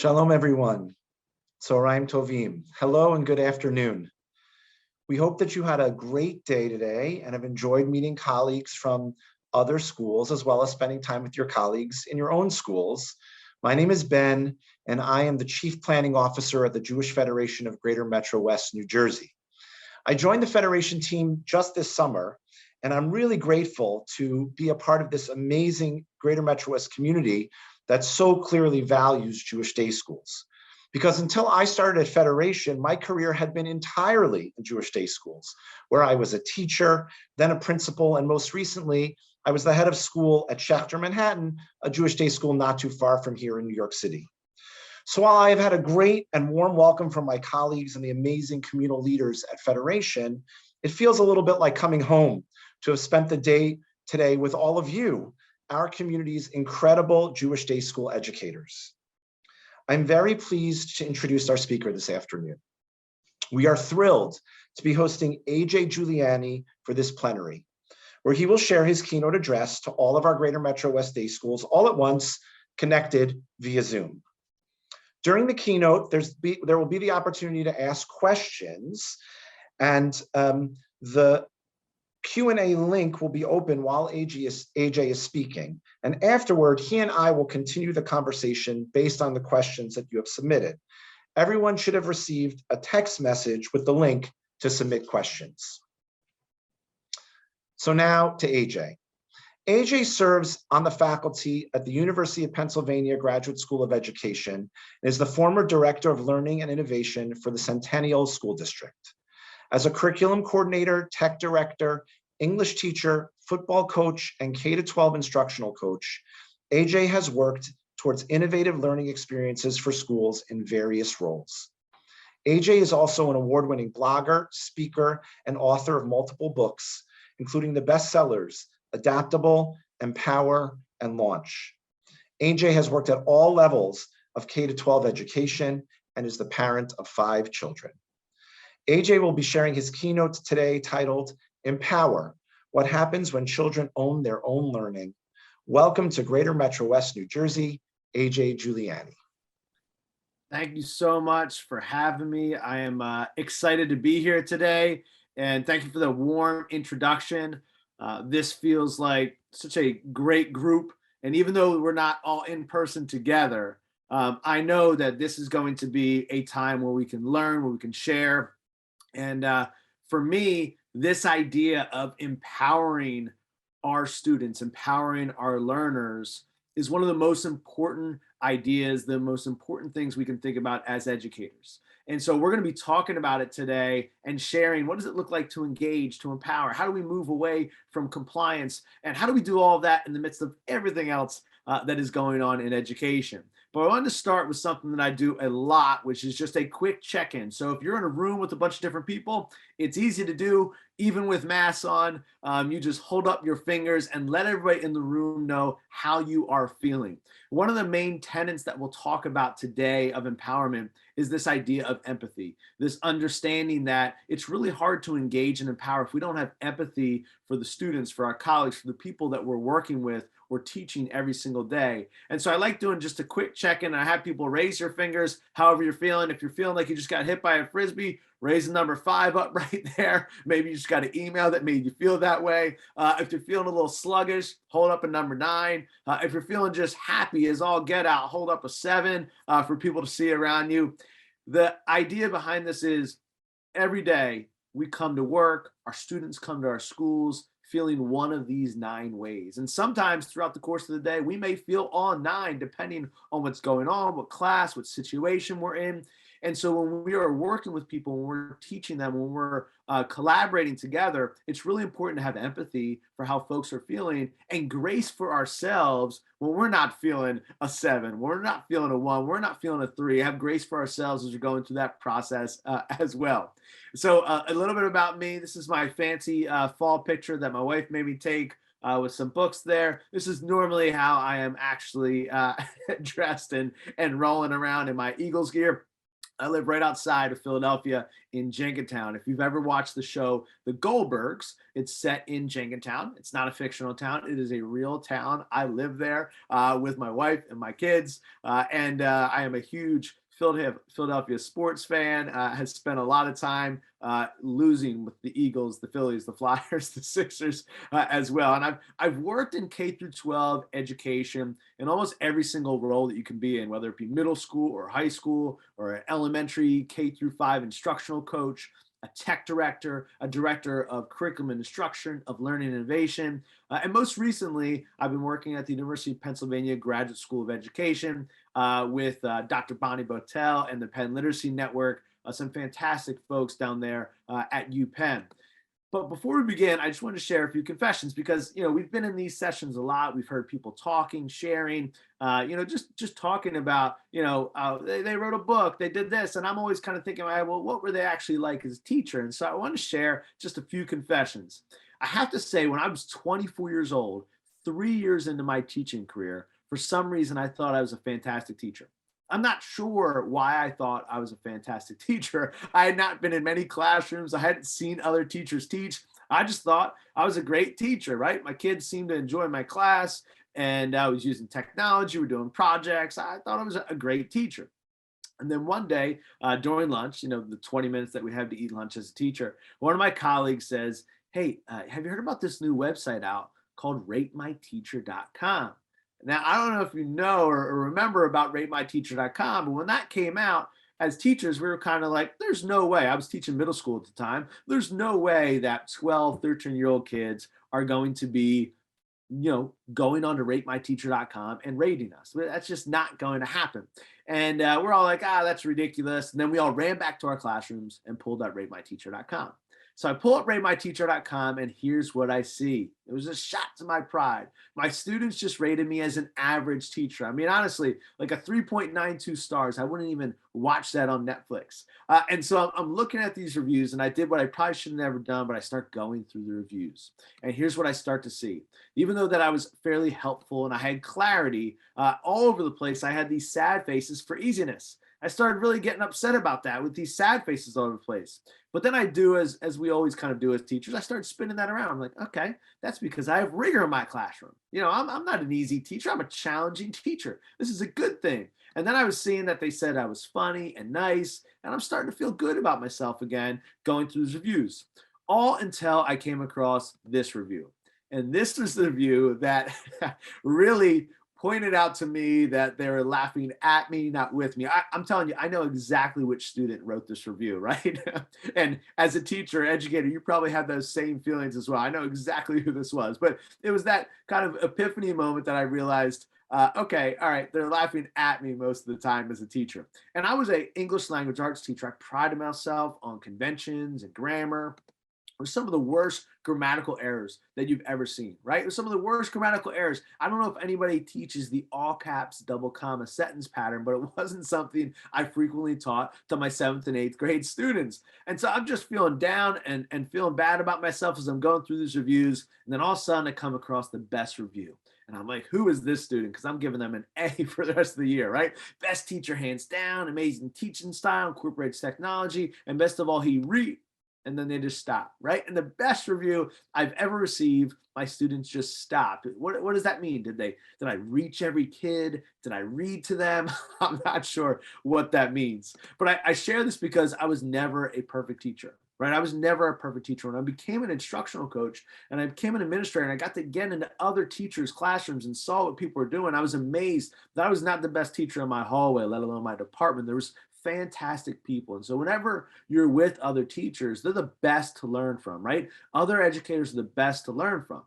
Shalom, everyone. Tzoraim Tovim. Hello and good afternoon. We hope that you had a great day today and have enjoyed meeting colleagues from other schools, as well as spending time with your colleagues in your own schools. My name is Ben, and I am the Chief Planning Officer at the Jewish Federation of Greater Metro West, New Jersey. I joined the Federation team just this summer, and I'm really grateful to be a part of this amazing Greater Metro West community that so clearly values Jewish day schools. Because until I started at Federation, my career had been entirely in Jewish day schools, where I was a teacher, then a principal, and most recently, I was the head of school at Schechter Manhattan, a Jewish day school not too far from here in New York City. So while I have had a great and warm welcome from my colleagues and the amazing communal leaders at Federation, it feels a little bit like coming home to have spent the day today with all of you, our community's incredible Jewish day school educators. I'm very pleased to introduce our speaker this afternoon. We are thrilled to be hosting AJ Giuliani for this plenary, where he will share his keynote address to all of our Greater Metro West day schools all at once, connected via Zoom. During the keynote, there will be the opportunity to ask questions, and the Q&A link will be open while AJ is speaking. And afterward, he and I will continue the conversation based on the questions that you have submitted. Everyone should have received a text message with the link to submit questions. So now to AJ. AJ serves on the faculty at the University of Pennsylvania Graduate School of Education and is the former Director of Learning and Innovation for the Centennial School District. As a curriculum coordinator, tech director, English teacher, football coach, and K-12 instructional coach, AJ has worked towards innovative learning experiences for schools in various roles. AJ is also an award-winning blogger, speaker, and author of multiple books, including the bestsellers Adaptable, Empower, and Launch. AJ has worked at all levels of K-12 education and is the parent of 5 children. AJ will be sharing his keynote today titled Empower, What Happens When Children Own Their Own Learning. Welcome to Greater Metro West, New Jersey, AJ Giuliani. Thank you so much for having me. I am excited to be here today, and thank you for the warm introduction. This feels like such a great group, and even though we're not all in person together, I know that this is going to be a time where we can learn, where we can share. And for me, this idea of empowering our students, empowering our learners is one of the most important ideas, the most important things we can think about as educators. And so we're going to be talking about it today and sharing what does it look like to engage, to empower? How do we move away from compliance? And how do we do all of that in the midst of everything else that is going on in education? But I wanted to start with something that I do a lot, which is just a quick check-in. So if you're in a room with a bunch of different people, it's easy to do, even with masks on. You just hold up your fingers and let everybody in the room know how you are feeling. One of the main tenets that we'll talk about today of empowerment is this idea of empathy, this understanding that it's really hard to engage and empower if we don't have empathy for the students, for our colleagues, for the people that we're working with or teaching every single day. And so I like doing just a quick check-in. I have people raise your fingers however you're feeling. If you're feeling like you just got hit by a Frisbee, raise the number 5 up right there. Maybe you just got an email that made you feel that way. If you're feeling a little sluggish, hold up a number 9. If you're feeling just happy as all get out, hold up a 7 for people to see around you. The idea behind this is every day we come to work, our students come to our schools feeling one of these 9 ways. And sometimes throughout the course of the day, we may feel all 9 depending on what's going on, what class, what situation we're in. And so when we are working with people, when we're teaching them, when we're collaborating together, it's really important to have empathy for how folks are feeling and grace for ourselves when we're not feeling a 7, we're not feeling a 1, we're not feeling a 3. Have grace for ourselves as we're going through that process as well. So a little bit about me. This is my fancy fall picture that my wife made me take with some books there. This is normally how I am actually dressed and rolling around in my Eagles gear. I live right outside of Philadelphia in Jenkintown. If you've ever watched the show The Goldbergs, it's set in Jenkintown. It's not a fictional town. It is a real town. I live there with my wife and my kids. And I am a huge Philadelphia sports fan, has spent a lot of time losing with the Eagles, the Phillies, the Flyers, the Sixers as well. And I've worked in K through 12 education in almost every single role that you can be in, whether it be middle school or high school or an elementary K through 5 instructional coach, a tech director, a director of curriculum and instruction, of learning and innovation. And most recently, I've been working at the University of Pennsylvania Graduate School of Education with Dr. Bonnie Botel and the Penn Literacy Network, some fantastic folks down there at UPenn. But before we begin, I just want to share a few confessions because, we've been in these sessions a lot. We've heard people talking, sharing, just talking about, they wrote a book, they did this. And I'm always kind of thinking, well, what were they actually like as a teacher? And so I want to share just a few confessions. I have to say, when I was 24 years old, 3 years into my teaching career, for some reason, I thought I was a fantastic teacher. I'm not sure why I thought I was a fantastic teacher. I had not been in many classrooms. I hadn't seen other teachers teach. I just thought I was a great teacher, right? My kids seemed to enjoy my class and I was using technology. We're doing projects. I thought I was a great teacher. And then one day during lunch, the 20 minutes that we have to eat lunch as a teacher, one of my colleagues says, "Hey, have you heard about this new website out called ratemyteacher.com?" Now, I don't know if you know or remember about ratemyteacher.com, but when that came out, as teachers, we were kind of like, there's no way. I was teaching middle school at the time. There's no way that 12, 13-year-old kids are going to be, going on to ratemyteacher.com and rating us. That's just not going to happen. And we're all like, that's ridiculous. And then we all ran back to our classrooms and pulled up ratemyteacher.com. So I pull up ratemyteacher.com and here's what I see. It was a shot to my pride. My students just rated me as an average teacher. I mean, honestly, like a 3.92 stars. I wouldn't even watch that on Netflix. And so I'm looking at these reviews and I did what I probably should have never done, but I start going through the reviews. And here's what I start to see. Even though that I was fairly helpful and I had clarity all over the place, I had these sad faces for easiness. I started really getting upset about that with these sad faces all over the place. But then I do as we always kind of do as teachers, I start spinning that around. I'm like, okay, that's because I have rigor in my classroom. I'm not an easy teacher. I'm a challenging teacher. This is a good thing. And then I was seeing that they said I was funny and nice, and I'm starting to feel good about myself again, going through these reviews. All until I came across this review. And this was the review that really pointed out to me that they were laughing at me, not with me. I'm telling you, I know exactly which student wrote this review, right? And as a teacher, educator, you probably have those same feelings as well. I know exactly who this was, but it was that kind of epiphany moment that I realized, okay, all right, they're laughing at me most of the time as a teacher. And I was an English language arts teacher. I prided myself on conventions and grammar. Or some of the worst grammatical errors that you've ever seen, right? Or some of the worst grammatical errors. I don't know if anybody teaches the all caps double comma sentence pattern, but it wasn't something I frequently taught to my 7th and 8th grade students. And so I'm just feeling down and feeling bad about myself as I'm going through these reviews. And then all of a sudden I come across the best review. And I'm like, who is this student? Because I'm giving them an A for the rest of the year, right? Best teacher hands down, amazing teaching style, incorporates technology, and best of all, and then they just stop, right? And the best review I've ever received, my students just stopped. What does that mean? Did I reach every kid? Did I read to them? I'm not sure what that means. But I share this because I was never a perfect teacher, right? I was never a perfect teacher. When I became an instructional coach and I became an administrator and I got to get into other teachers' classrooms and saw what people were doing, I was amazed that I was not the best teacher in my hallway, let alone my department. There was fantastic people. And so whenever you're with other teachers, they're the best to learn from, right? Other educators are the best to learn from.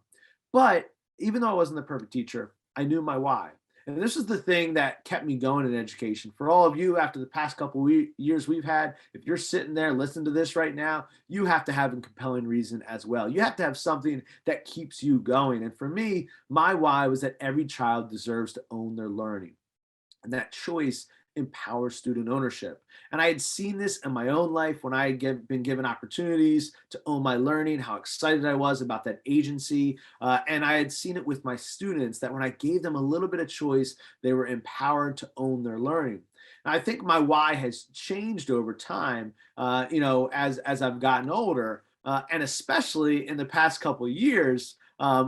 But even though I wasn't the perfect teacher, I knew my why. And this is the thing that kept me going in education. For all of you, after the past couple years we've had, if you're sitting there listening to this right now, you have to have a compelling reason as well. You have to have something that keeps you going. And for me, my why was that every child deserves to own their learning. And that choice empower student ownership. And I had seen this in my own life when I had been given opportunities to own my learning, how excited I was about that agency. And I had seen it with my students that when I gave them a little bit of choice, they were empowered to own their learning. And I think my why has changed over time, as I've gotten older, and especially in the past couple of years,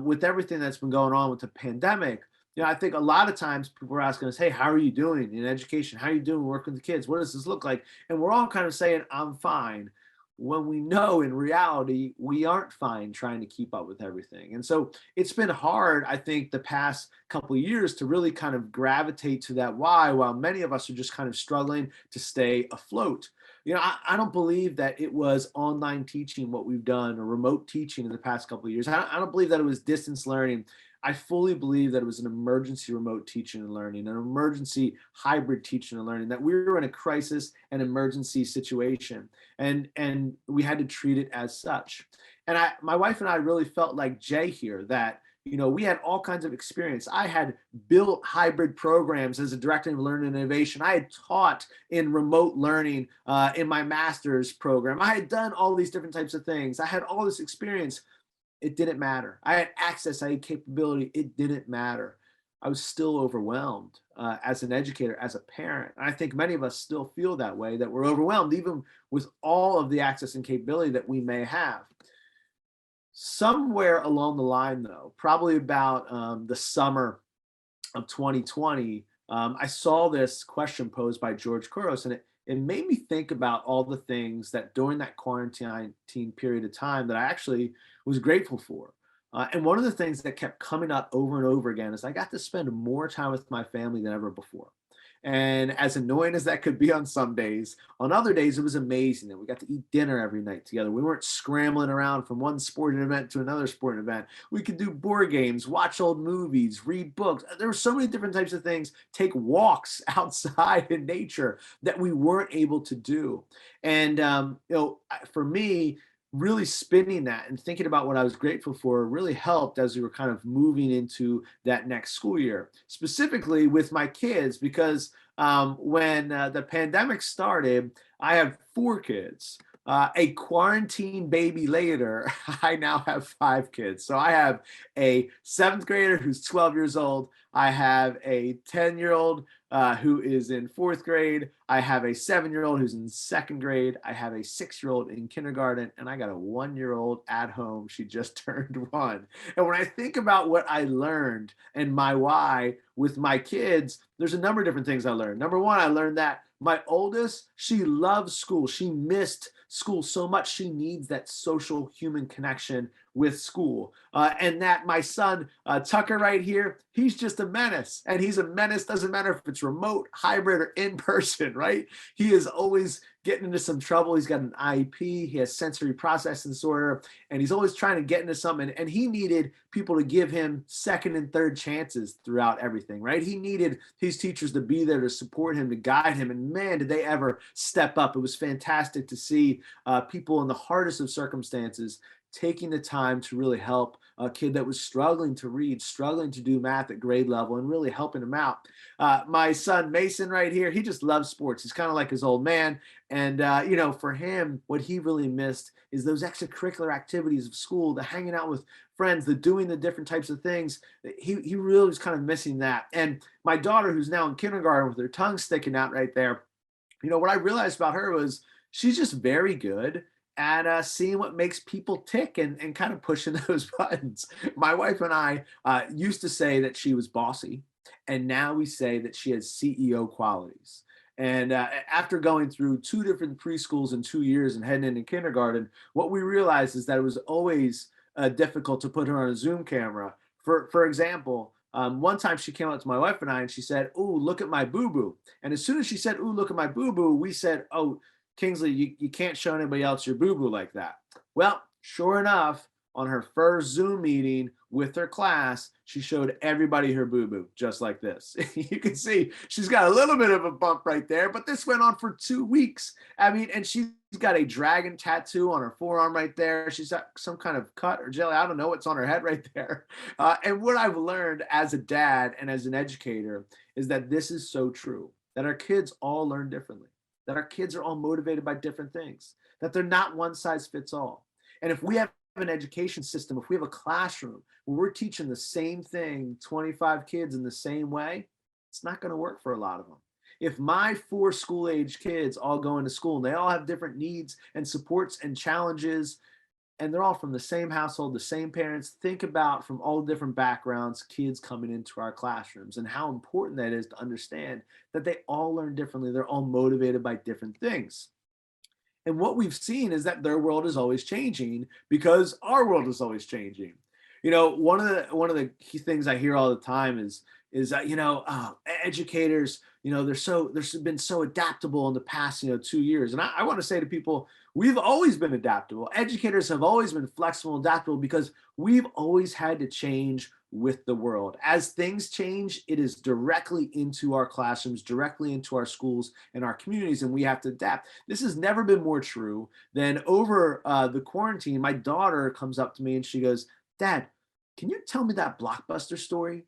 with everything that's been going on with the pandemic. I think a lot of times people are asking us, "Hey, how are you doing in education? How are you doing working with the kids? What does this look like?" And we're all kind of saying, "I'm fine," when we know in reality we aren't fine trying to keep up with everything. And so it's been hard, I think, the past couple of years to really kind of gravitate to that why, while many of us are just kind of struggling to stay afloat. I don't believe that it was online teaching what we've done or remote teaching in the past couple of years. I don't believe that it was distance learning. I fully believe that it was an emergency remote teaching and learning, an emergency hybrid teaching and learning, that we were in a crisis and emergency situation, and we had to treat it as such. And my wife and I really felt like Jay here, that we had all kinds of experience. I had built hybrid programs as a director of learning and innovation. I had taught in remote learning in my master's program. I had done all these different types of things. I had all this experience. It didn't matter. I had access, I had capability. It didn't matter. I was still overwhelmed as an educator, as a parent. And I think many of us still feel that way, that we're overwhelmed, even with all of the access and capability that we may have. Somewhere along the line, though, probably about the summer of 2020, I saw this question posed by George Couros, and it made me think about all the things that during that quarantine period of time that I actually was grateful for. And one of the things that kept coming up over and over again is I got to spend more time with my family than ever before. And as annoying as that could be on some days, on other days, it was amazing that we got to eat dinner every night together. We weren't scrambling around from one sporting event to another sporting event. We could do board games, watch old movies, read books. There were so many different types of things, take walks outside in nature that we weren't able to do. And, for me, really spinning that and thinking about what I was grateful for really helped as we were kind of moving into that next school year, specifically with my kids, because when the pandemic started, I have four kids. A quarantine baby later, I now have five kids. So I have a seventh grader who's 12 years old. I have a 10-year-old who is in fourth grade. I have a 7-year-old who's in second grade. I have a 6-year-old in kindergarten, and I got a 1-year-old at home. She just turned one. And when I think about what I learned and my why with my kids, there's a number of different things I learned. Number one, I learned that my oldest, she loves school. She missed school so much. She needs that social human connection with school. And that my son, Tucker right here, he's just a menace. And he's a menace, doesn't matter if it's remote, hybrid, or in person, right? He is always getting into some trouble. He's got an IEP, he has sensory processing disorder, and he's always trying to get into something. And he needed people to give him second and third chances throughout everything, right? He needed his teachers to be there to support him, to guide him. And man, did they ever step up. It was fantastic to see people in the hardest of circumstances taking the time to really help a kid that was struggling to read, struggling to do math at grade level, and really helping him out. My son Mason right here, he just loves sports. He's kind of like his old man. And, for him, what he really missed is those extracurricular activities of school, the hanging out with friends, the doing the different types of things. He really was kind of missing that. And my daughter, who's now in kindergarten with her tongue sticking out right there, what I realized about her was she's just very good at seeing what makes people tick and kind of pushing those buttons. My wife and I used to say that she was bossy, and now we say that she has CEO qualities. And after going through two different preschools in 2 years and heading into kindergarten, what we realized is that it was always difficult to put her on a Zoom camera. For example, one time she came up to my wife and I and she said, "Ooh, look at my boo boo." And as soon as she said, "Ooh, look at my boo boo," we said, "Oh, Kingsley, you can't show anybody else your boo boo like that." Well, sure enough, on her first Zoom meeting with her class, she showed everybody her boo boo just like this. You can see she's got a little bit of a bump right there, but this went on for 2 weeks. I mean, and she's got a dragon tattoo on her forearm right there. She's got some kind of cut or jelly. I don't know what's on her head right there. And what I've learned as a dad and as an educator is that this is so true. that our kids all learn differently, that our kids are all motivated by different things, that they're not one size fits all. And if we have an education system, if we have a classroom where we're teaching the same thing, 25 kids in the same way, it's not going to work for a lot of them. If my 4 school age kids all go into school and they all have different needs and supports and challenges, and they're all from the same household, the same parents, think about from all different backgrounds, kids coming into our classrooms and how important that is to understand that they all learn differently. They're all motivated by different things. And what we've seen is that their world is always changing because our world is always changing. One of the key things I hear all the time is that educators, they've been so adaptable in the past 2 years. And I want to say to people, we've always been adaptable. Educators have always been flexible and adaptable because we've always had to change with the world. As things change, it is directly into our classrooms, directly into our schools and our communities, and we have to adapt. This has never been more true than over the quarantine. My daughter comes up to me and she goes, "Dad, can you tell me that Blockbuster story?"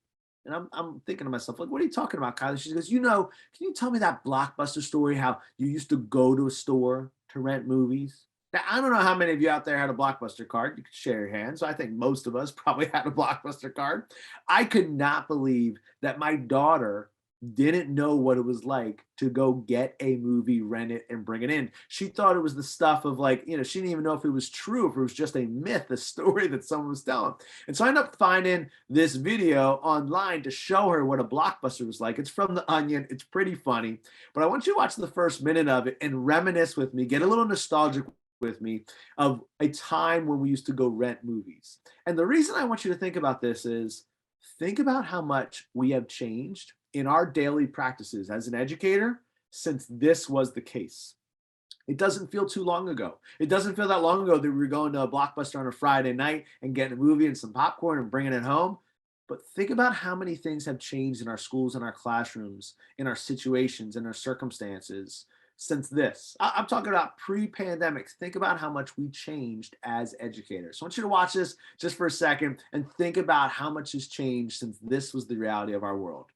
And I'm thinking to myself, like, what are you talking about, Kylie? She goes, can you tell me that Blockbuster story, how you used to go to a store to rent movies? Now, I don't know how many of you out there had a Blockbuster card. You could share your hands. I think most of us probably had a Blockbuster card. I could not believe that my daughter didn't know what it was like to go get a movie, rent it, and bring it in. She thought it was the stuff of she didn't even know if it was true, if it was just a myth, a story that someone was telling. And so I ended up finding this video online to show her what a Blockbuster was like. It's from The Onion. It's pretty funny. But I want you to watch the first minute of it and reminisce with me, get a little nostalgic with me of a time when we used to go rent movies. And the reason I want you to think about this is think about how much we have changed in our daily practices as an educator since this was the case. It doesn't feel too long ago. It doesn't feel that long ago that we were going to a Blockbuster on a Friday night and getting a movie and some popcorn and bringing it home. But think about how many things have changed in our schools, in our classrooms, in our situations, in our circumstances since this. I'm talking about pre-pandemic. Think about how much we changed as educators. So I want you to watch this just for a second and think about how much has changed since this was the reality of our world.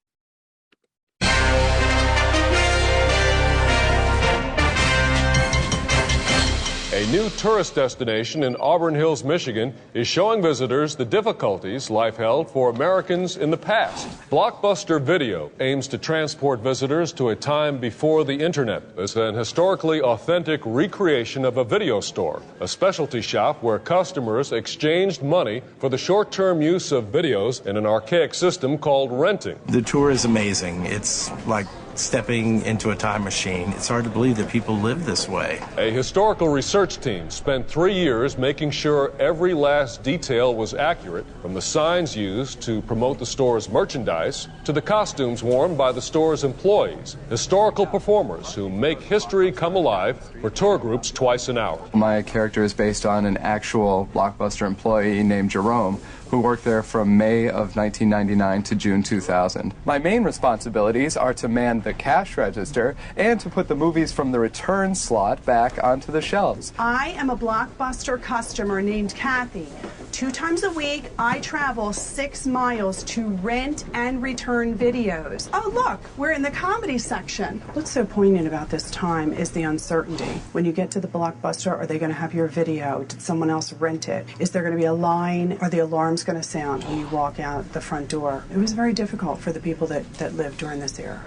A new tourist destination in Auburn Hills, Michigan is showing visitors the difficulties life held for Americans in the past. Blockbuster Video aims to transport visitors to a time before the internet. It's an historically authentic recreation of a video store, a specialty shop where customers exchanged money for the short-term use of videos in an archaic system called renting. The tour is amazing. It's like stepping into a time machine. It's hard to believe that people live this way. A historical research team spent 3 years making sure every last detail was accurate, from the signs used to promote the store's merchandise to the costumes worn by the store's employees, historical performers who make history come alive for tour groups twice an hour. My character is based on an actual Blockbuster employee named Jerome, who worked there from May of 1999 to June 2000. My main responsibilities are to man the cash register and to put the movies from the return slot back onto the shelves. I am a Blockbuster customer named Kathy. 2 times a week, I travel 6 miles to rent and return videos. Oh, look, we're in the comedy section. What's so poignant about this time is the uncertainty. When you get to the Blockbuster, are they going to have your video? Did someone else rent it? Is there going to be a line? Are the alarms going to sound when you walk out the front door? It was very difficult for the people that lived during this era.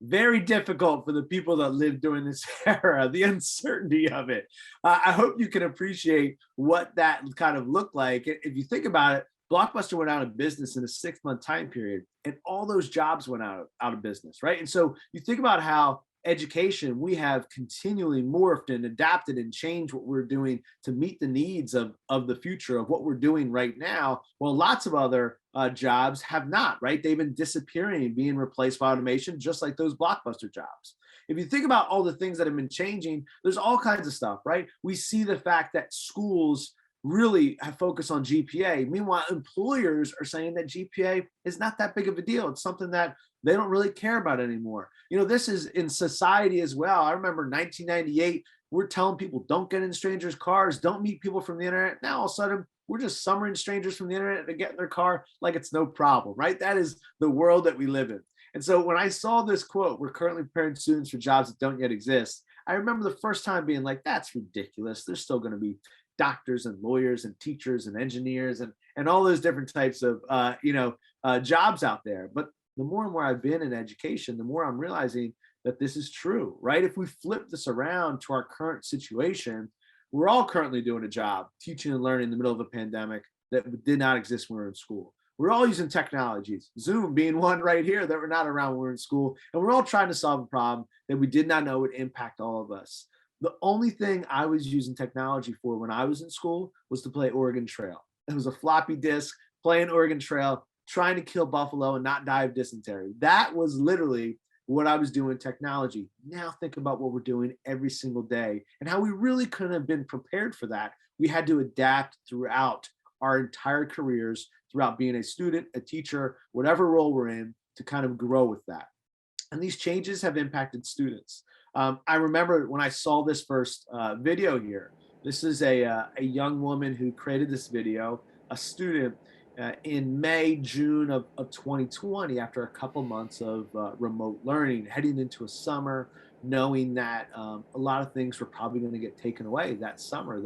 Very difficult for the people that lived during this era, the uncertainty of it. I hope you can appreciate what that kind of looked like. If you think about it, Blockbuster went out of business in a 6-month time period, and all those jobs went out of business, right? And so you think about how education, we have continually morphed and adapted and changed what we're doing to meet the needs of the future of what we're doing right now. Well, lots of other jobs have not, right? They've been disappearing and being replaced by automation, just like those Blockbuster jobs. If you think about all the things that have been changing, there's all kinds of stuff, right? We see the fact that schools really have focused on GPA. Meanwhile, employers are saying that GPA is not that big of a deal. It's something that they don't really care about anymore. This is in society as well. I remember 1998, we're telling people don't get in strangers' cars, don't meet people from the internet. Now all of a sudden, we're just summoning strangers from the internet to get in their car like it's no problem, right? That is the world that we live in. And so when I saw this quote, we're currently preparing students for jobs that don't yet exist, I remember the first time being like, that's ridiculous. There's still going to be doctors and lawyers and teachers and engineers and all those different types of jobs out there. But the more and more I've been in education, the more I'm realizing that this is true, right? If we flip this around to our current situation, we're all currently doing a job, teaching and learning in the middle of a pandemic that did not exist when we were in school. We're all using technologies, Zoom being one right here that were not around when we were in school. And we're all trying to solve a problem that we did not know would impact all of us. The only thing I was using technology for when I was in school was to play Oregon Trail. It was a floppy disk, playing Oregon Trail, trying to kill buffalo and not die of dysentery. That was literally what I was doing in technology. Now think about what we're doing every single day and how we really couldn't have been prepared for that. We had to adapt throughout our entire careers, throughout being a student, a teacher, whatever role we're in, to kind of grow with that. And these changes have impacted students. I remember when I saw this first video here, this is a young woman who created this video, a student in May, June of 2020, after a couple months of remote learning, heading into a summer, knowing that a lot of things were probably going to get taken away that summer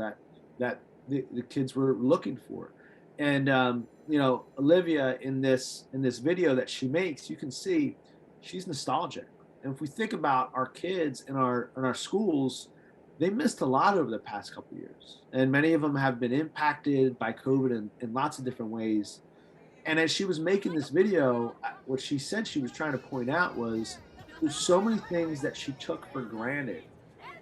that the kids were looking for. And Olivia in this video that she makes, you can see she's nostalgic. And if we think about our kids in our schools, they missed a lot over the past couple of years. And many of them have been impacted by COVID in lots of different ways. And as she was making this video, what she said she was trying to point out was there's so many things that she took for granted.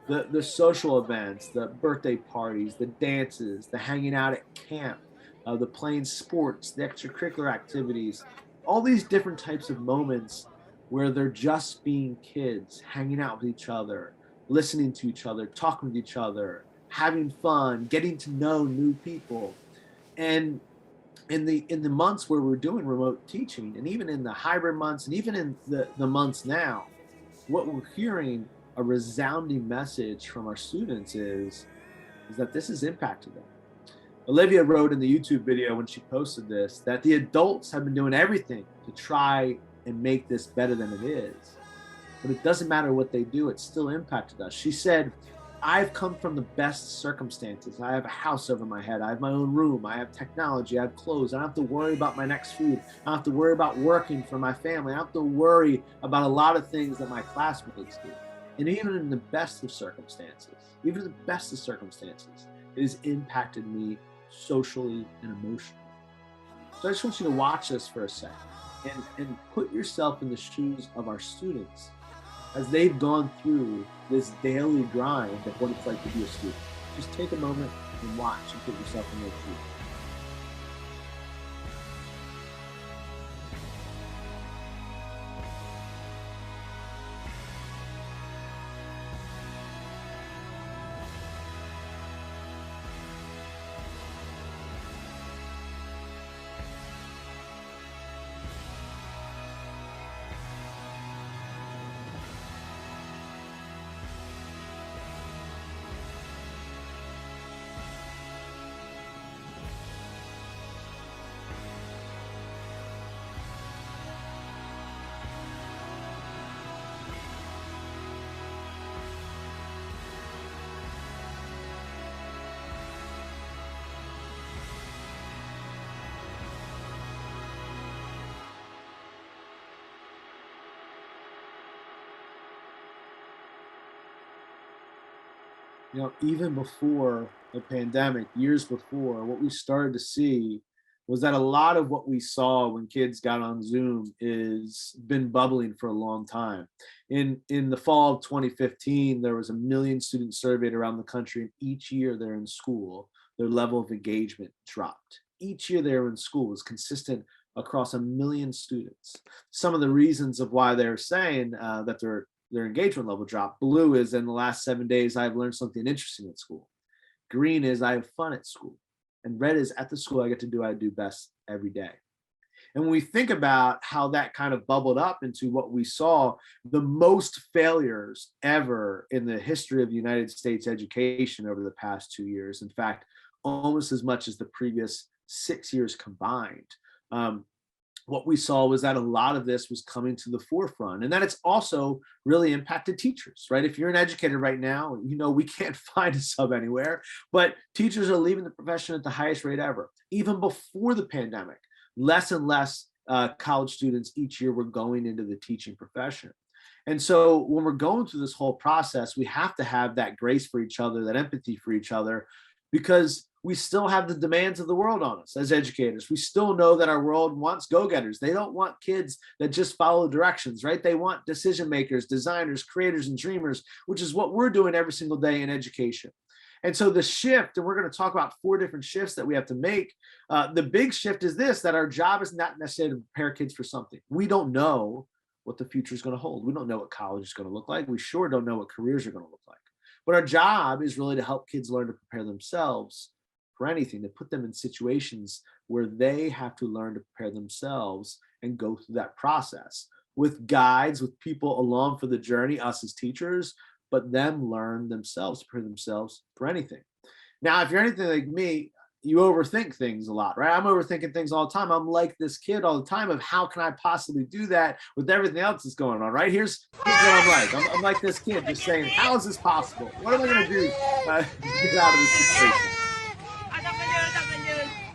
The social events, the birthday parties, the dances, the hanging out at camp, the playing sports, the extracurricular activities, all these different types of moments where they're just being kids, hanging out with each other, listening to each other, talking with each other, having fun, getting to know new people. And in the months where we're doing remote teaching, and even in the hybrid months, and even in the months now, what we're hearing, a resounding message from our students is that this has impacted them. Olivia wrote in the YouTube video when she posted this that the adults have been doing everything to try and make this better than it is. But it doesn't matter what they do, it still impacted us. She said, I've come from the best circumstances. I have a house over my head. I have my own room. I have technology. I have clothes. I don't have to worry about my next food. I don't have to worry about working for my family. I don't have to worry about a lot of things that my classmates do. And even in the best of circumstances, it has impacted me socially and emotionally. So I just want you to watch this for a second and put yourself in the shoes of our students as they've gone through this daily grind of what it's like to be a student. Just take a moment and watch and put yourself in their shoes. Even before the pandemic, years before, what we started to see was that a lot of what we saw when kids got on Zoom is been bubbling for a long time. In the fall of 2015, there was 1 million students surveyed around the country, and each year they're in school, their level of engagement dropped. Each year they were in school was consistent across 1 million students. Some of the reasons of why they're saying that their engagement level dropped. Blue is in the last 7 days, I've learned something interesting at school. Green is I have fun at school. And red is at the school I get to do what I do best every day. And when we think about how that kind of bubbled up into what we saw, the most failures ever in the history of the United States education over the past 2 years, in fact, almost as much as the previous 6 years combined. what we saw was that a lot of this was coming to the forefront, and that it's also really impacted teachers, right? If you're an educator right now, you know we can't find a sub anywhere, but teachers are leaving the profession at the highest rate ever. Even before the pandemic, less and less college students each year were going into the teaching profession. And so when we're going through this whole process, we have to have that grace for each other, that empathy for each other, because we still have the demands of the world on us as educators. We still know that our world wants go-getters. They don't want kids that just follow directions, right? They want decision makers, designers, creators, and dreamers, which is what we're doing every single day in education. And so the shift, and we're going to talk about 4 different shifts that we have to make. The big shift is this, that our job is not necessarily to prepare kids for something. We don't know what the future is going to hold. We don't know what college is going to look like. We sure don't know what careers are going to look like. But our job is really to help kids learn to prepare themselves for anything, to put them in situations where they have to learn to prepare themselves and go through that process with guides, with people along for the journey, us as teachers, but them learn themselves, prepare themselves for anything. Now, if you're anything like me, you overthink things a lot, right? I'm overthinking things all the time. I'm like this kid all the time of how can I possibly do that with everything else that's going on, right? Here's what I'm like. I'm like this kid just saying, how is this possible? What am I going to do to get out of this situation?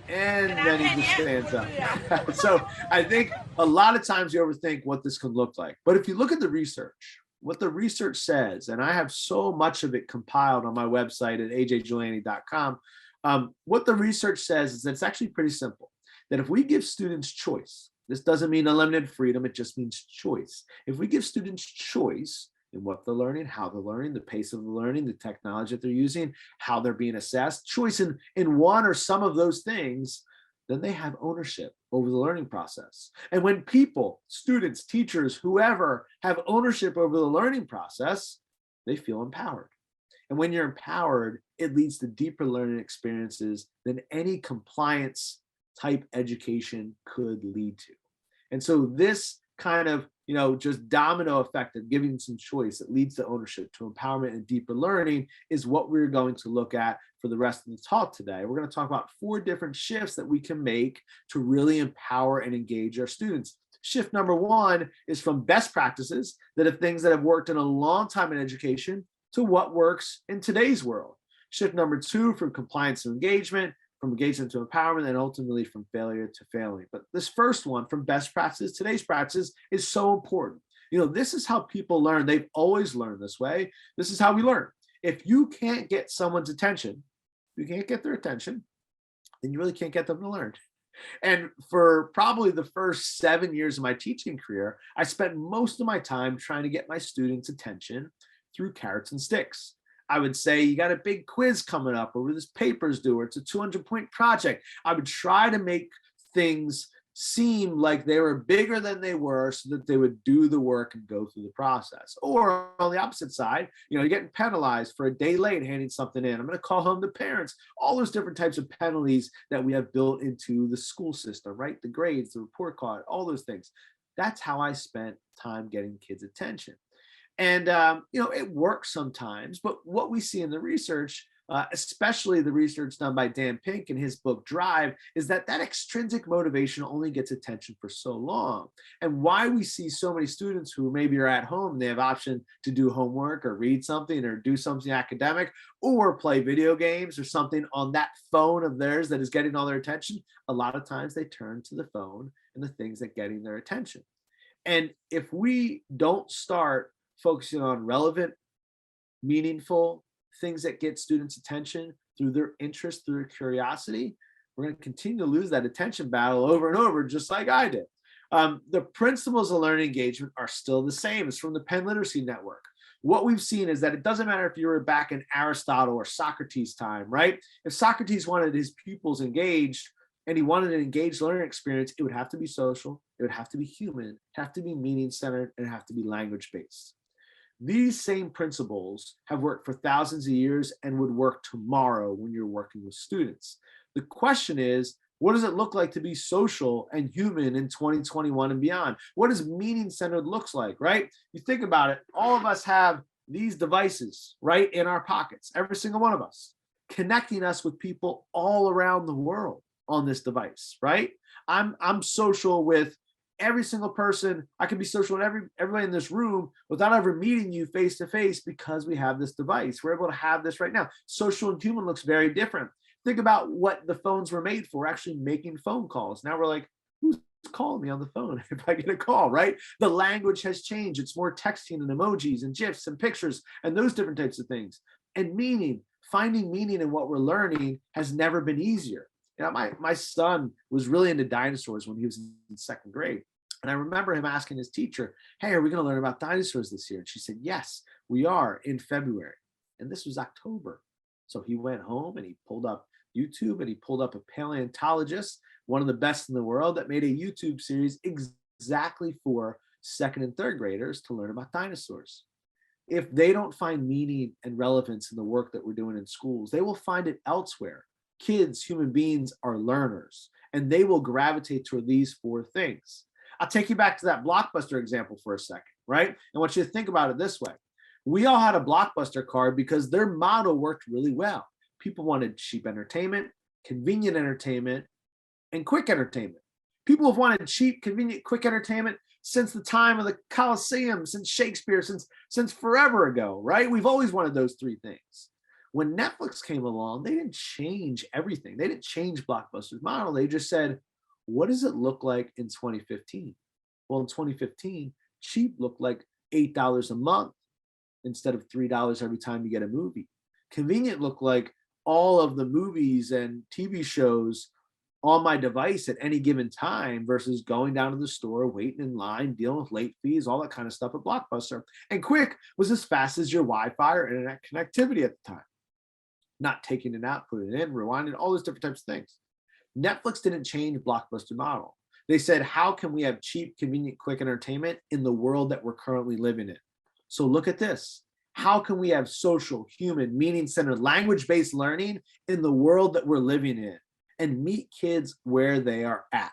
And then he just stands up. So I think a lot of times you overthink what this could look like. But if you look at the research, what the research says, and I have so much of it compiled on my website at ajjuliani.com, what the research says is that it's actually pretty simple. That if we give students choice, this doesn't mean unlimited freedom, it just means choice. If we give students choice in what they're learning, how they're learning, the pace of the learning, the technology that they're using, how they're being assessed, choice in one or some of those things, then they have ownership over the learning process. And when people, students, teachers, whoever have ownership over the learning process, they feel empowered. And when you're empowered, it leads to deeper learning experiences than any compliance type education could lead to. And so this kind of, just domino effect of giving some choice that leads to ownership, to empowerment and deeper learning is what we're going to look at for the rest of the talk today. We're going to talk about 4 different shifts that we can make to really empower and engage our students. Shift number 1 is from best practices that are things that have worked in a long time in education to what works in today's world. Shift number 2 from compliance to engagement, from engagement to empowerment, and ultimately from failure to failing. But this first one, from best practices, today's practices, is so important. This is how people learn. They've always learned this way. This is how we learn. If you can't get someone's attention, you can't get their attention, then you really can't get them to learn. And for probably the first 7 years of my teaching career, I spent most of my time trying to get my students' attention through carrots and sticks. I would say, you got a big quiz coming up, or this paper's due, or it's a 200-point project. I would try to make things seem like they were bigger than they were so that they would do the work and go through the process. Or on the opposite side, you're getting penalized for a day late handing something in. I'm going to call home the parents, all those different types of penalties that we have built into the school system, right? The grades, the report card, all those things. That's how I spent time getting kids' attention. And, it works sometimes, but what we see in the research, especially the research done by Dan Pink in his book Drive, is that extrinsic motivation only gets attention for so long. And why we see so many students who maybe are at home and they have option to do homework or read something or do something academic or play video games or something on that phone of theirs that is getting all their attention, a lot of times they turn to the phone and the things that getting their attention. And if we don't start focusing on relevant, meaningful things that get students' attention through their interest, through their curiosity, we're going to continue to lose that attention battle over and over, just like I did. The principles of learning engagement are still the same. It's from the Penn Literacy Network. What we've seen is that it doesn't matter if you were back in Aristotle or Socrates' time, right? If Socrates wanted his pupils engaged and he wanted an engaged learning experience, it would have to be social, it would have to be human, have to be meaning-centered, and have to be language-based. These same principles have worked for thousands of years and would work tomorrow when you're working with students. The question is, what does it look like to be social and human in 2021 and beyond? What does meaning-centered looks like, right? You think about it, all of us have these devices right in our pockets, every single one of us, connecting us with people all around the world on this device, right? I'm social with every single person. I can be social with everybody in this room without ever meeting you face to face because we have this device. We're able to have this right now. Social and human looks very different. Think about what the phones were made for, actually making phone calls. Now we're like, who's calling me on the phone if I get a call, right? The language has changed. It's more texting and emojis and GIFs and pictures and those different types of things. And meaning, finding meaning in what we're learning has never been easier. You know, my son was really into dinosaurs when he was in second grade. And I remember him asking his teacher, hey, are we going to learn about dinosaurs this year? And she said, yes, we are in February. And this was October. So he went home and he pulled up YouTube and he pulled up a paleontologist, one of the best in the world, that made a YouTube series exactly for second and third graders to learn about dinosaurs. If they don't find meaning and relevance in the work that we're doing in schools, they will find it elsewhere. Kids, human beings, are learners, and they will gravitate toward these four things. I'll take you back to that Blockbuster example for a second, right? I want you to think about it this way. We all had a Blockbuster card because their model worked really well. People wanted cheap entertainment, convenient entertainment, and quick entertainment. People have wanted cheap, convenient, quick entertainment since the time of the Colosseum, since Shakespeare, since forever ago, right? We've always wanted those three things. When Netflix came along, they didn't change everything. They didn't change Blockbuster's model. They just said, what does it look like in 2015? Well, in 2015, cheap looked like $8 a month instead of $3 every time you get a movie. Convenient looked like all of the movies and TV shows on my device at any given time versus going down to the store, waiting in line, dealing with late fees, all that kind of stuff at Blockbuster. And quick was as fast as your Wi-Fi or internet connectivity at the time. Not taking it out, putting it in, rewinding, all those different types of things. Netflix didn't change Blockbuster model. They said, how can we have cheap, convenient, quick entertainment in the world that we're currently living in? So look at this. How can we have social, human, meaning-centered, language-based learning in the world that we're living in and meet kids where they are at?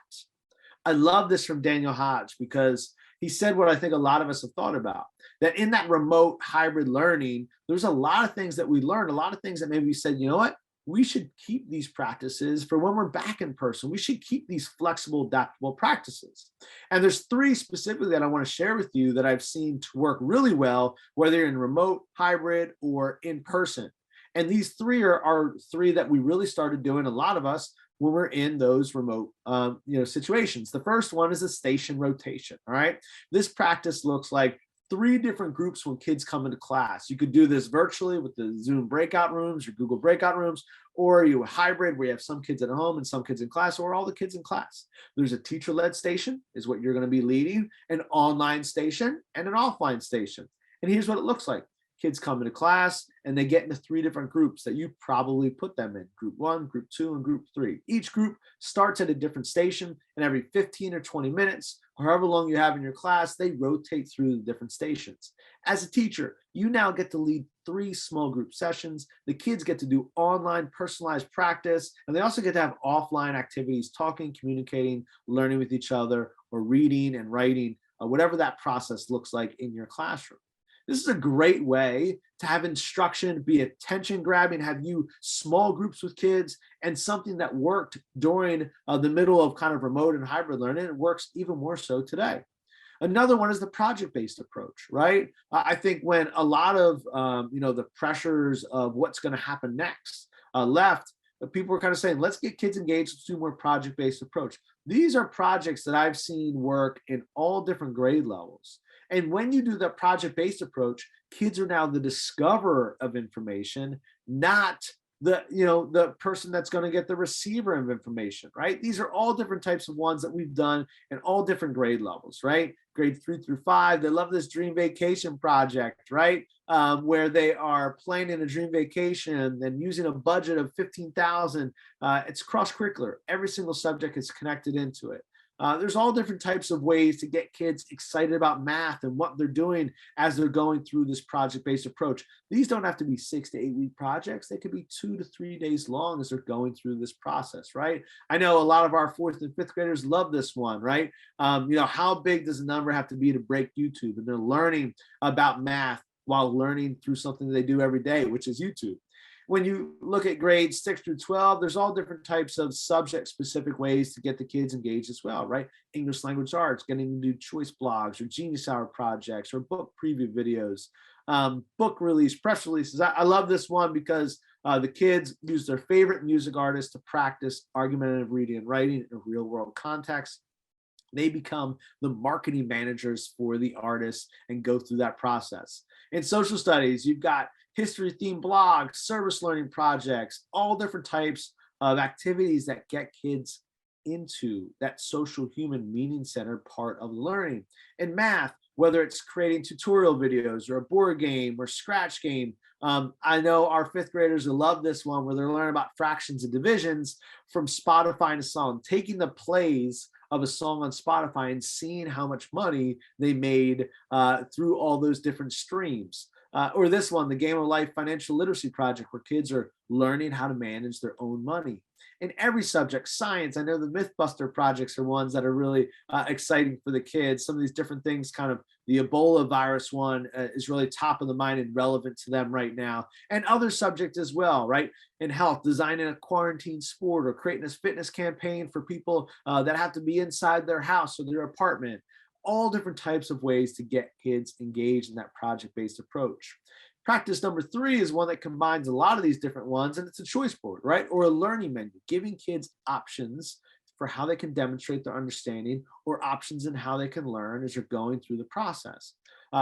I love this from Daniel Hodge because he said what I think a lot of us have thought about, that in that remote hybrid learning, there's a lot of things that we learned, a lot of things that maybe we said, you know what? We should keep these practices for when we're back in person. We should keep these flexible, adaptable practices. And there's three specifically that I want to share with you that I've seen to work really well, whether you're in remote, hybrid, or in person. And these three are three that we really started doing, a lot of us, when we're in those remote situations. The first one is a station rotation, all right? This practice looks like 3 different groups when kids come into class. You could do this virtually with the Zoom breakout rooms or Google breakout rooms, or you hybrid where you have some kids at home and some kids in class, or all the kids in class. There's a teacher-led station is what you're going to be leading, an online station, and an offline station. And here's what it looks like. Kids come into class and they get into 3 different groups that you probably put them in: group 1, group 2, and group 3. Each group starts at a different station, and every 15 or 20 minutes, however long you have in your class, they rotate through the different stations. As a teacher, you now get to lead 3 small group sessions. The kids get to do online personalized practice, and they also get to have offline activities, talking, communicating, learning with each other, or reading and writing, whatever that process looks like in your classroom. This is a great way to have instruction, be attention grabbing, have you small groups with kids, and something that worked during the middle of kind of remote and hybrid learning. It works even more so today. Another one is the project-based approach, right? I think when a lot of the pressures of what's going to happen next left, people were kind of saying, let's get kids engaged, let's do more project-based approach. These are projects that I've seen work in all different grade levels. And when you do the project-based approach, kids are now the discoverer of information, not the person that's going to get the receiver of information, right? These are all different types of ones that we've done in all different grade levels, right? Grade 3 through 5, they love this dream vacation project, right? Where they are planning a dream vacation and using a budget of $15,000. It's cross-curricular. Every single subject is connected into it. There's all different types of ways to get kids excited about math and what they're doing as they're going through this project-based approach. These don't have to be 6 to 8 week projects. They could be 2 to 3 days long as they're going through this process, right? I know a lot of our 4th and 5th graders love this one, right? How big does a number have to be to break YouTube? And they're learning about math while learning through something they do every day, which is YouTube. when you look at grades 6 through 12, there's all different types of subject specific ways to get the kids engaged as well, right? English language arts, getting to do choice blogs or Genius Hour projects or book preview videos, book release, press releases. I love this one because the kids use their favorite music artists to practice argumentative reading and writing in a real world context. They become the marketing managers for the artists and go through that process. In social studies, you've got history themed blogs, service learning projects, all different types of activities that get kids into that social human meaning centered part of learning. In math, whether it's creating tutorial videos or a board game or scratch game. I know our fifth graders will love this one where they're learning about fractions and divisions from Spotify a song, taking the plays of a song on Spotify and seeing how much money they made through all those different streams. Or this one, the Game of Life Financial Literacy Project, where kids are learning how to manage their own money. In every subject, science, I know the Mythbuster projects are ones that are really exciting for the kids. Some of these different things, kind of the Ebola virus one is really top of the mind and relevant to them right now. And other subjects as well, right? In health, designing a quarantine sport or creating a fitness campaign for people that have to be inside their house or their apartment. All different types of ways to get kids engaged in that project-based approach. Practice number 3 is one that combines a lot of these different ones, and it's a choice board, right? Or a learning menu, giving kids options for how they can demonstrate their understanding or options in how they can learn as you're going through the process.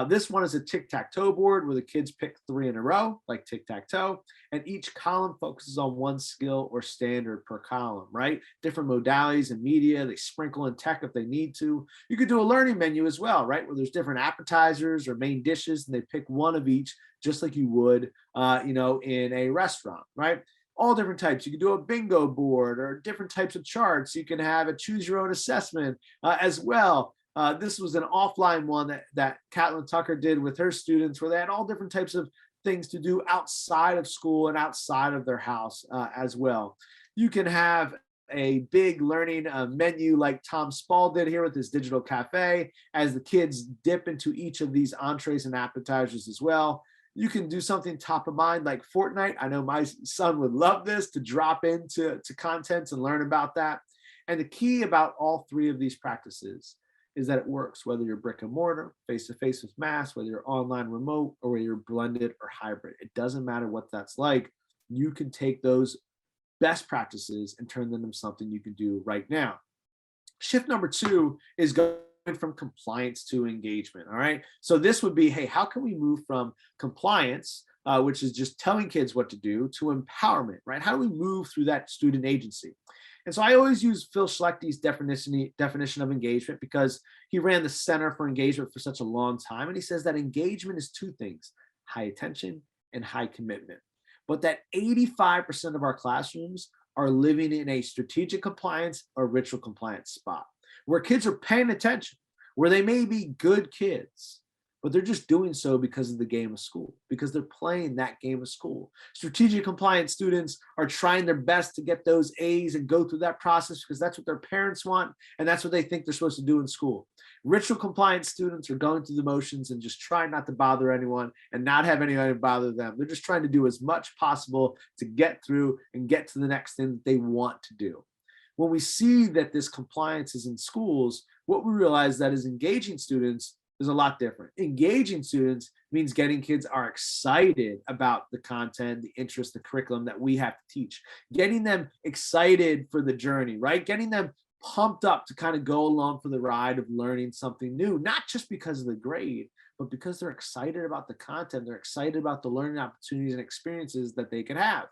This one is a tic-tac-toe board where the kids pick 3 in a row, like tic-tac-toe, and each column focuses on one skill or standard per column, right? Different modalities and media, they sprinkle in tech if they need to. You could do a learning menu as well, right? Where there's different appetizers or main dishes, and they pick one of each, just like you would, in a restaurant, right? All different types. You can do a bingo board or different types of charts. You can have a choose your own assessment as well. This was an offline one that Catlin Tucker did with her students where they had all different types of things to do outside of school and outside of their house as well. You can have a big learning menu like Tom Spall did here with his digital cafe as the kids dip into each of these entrees and appetizers as well. You can do something top of mind like Fortnite. I know my son would love this, to drop into content and learn about that. And the key about all 3 of these practices is that it works, whether you're brick and mortar, face-to-face with mass, whether you're online remote, or whether you're blended or hybrid. It doesn't matter what that's like. You can take those best practices and turn them into something you can do right now. Shift number 2 is going from compliance to engagement. All right. So this would be, hey, how can we move from compliance, which is just telling kids what to do, to empowerment, right? How do we move through that student agency? And so I always use Phil Schlechty's definition of engagement because he ran the Center for Engagement for such a long time. And he says that engagement is 2 things, high attention and high commitment. But that 85% of our classrooms are living in a strategic compliance or ritual compliance spot, where kids are paying attention, where they may be good kids, but they're just doing so because of the game of school, because they're playing that game of school. Strategic compliance students are trying their best to get those A's and go through that process because that's what their parents want, and that's what they think they're supposed to do in school. Ritual compliance students are going through the motions and just trying not to bother anyone and not have anyone bother them. They're just trying to do as much possible to get through and get to the next thing that they want to do. When we see that this compliance is in schools, what we realize that is engaging students is a lot different. Engaging students means getting kids are excited about the content, the interest, the curriculum that we have to teach. Getting them excited for the journey, right? Getting them pumped up to kind of go along for the ride of learning something new, not just because of the grade, but because they're excited about the content. They're excited about the learning opportunities and experiences that they can have.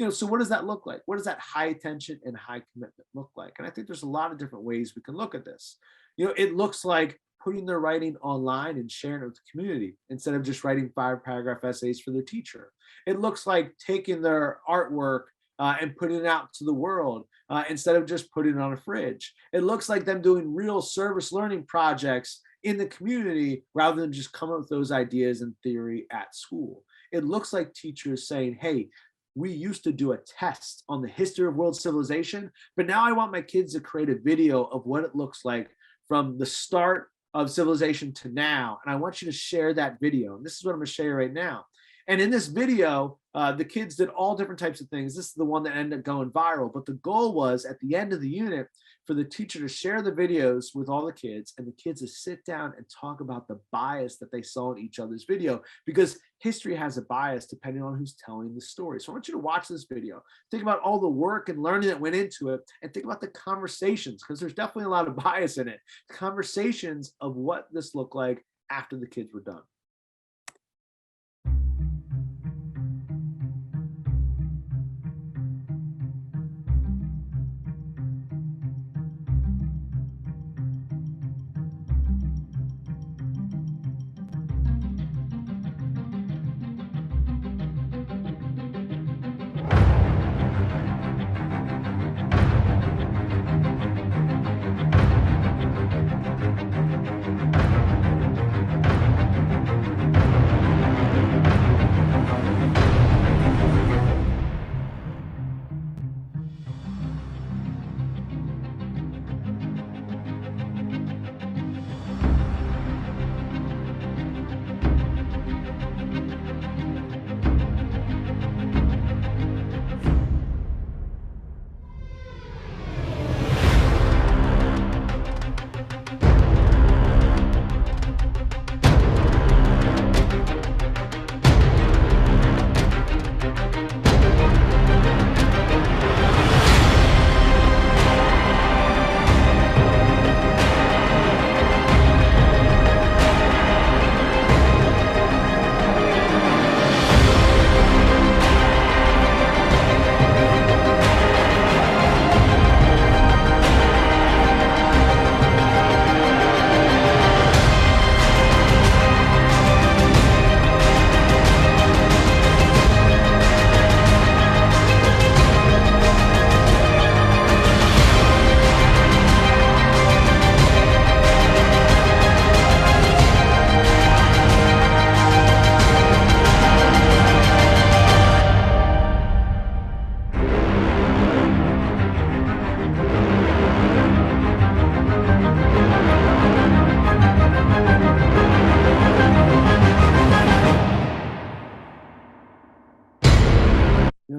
So what does that look like? What does that high attention and high commitment look like? And I think there's a lot of different ways we can look at this. It looks like putting their writing online and sharing it with the community instead of just writing 5-paragraph essays for their teacher. It looks like taking their artwork and putting it out to the world instead of just putting it on a fridge. It looks like them doing real service learning projects in the community rather than just come up with those ideas and theory at school. It looks like teachers saying, hey, we used to do a test on the history of world civilization, but now I want my kids to create a video of what it looks like from the start of civilization to now. And I want you to share that video. And this is what I'm going to share right now. And in this video, the kids did all different types of things. This is the one that ended up going viral. But the goal was at the end of the unit for the teacher to share the videos with all the kids and the kids to sit down and talk about the bias that they saw in each other's video, because history has a bias depending on who's telling the story. So I want you to watch this video, think about all the work and learning that went into it, and think about the conversations, because there's definitely a lot of bias in it. Conversations of what this looked like after the kids were done.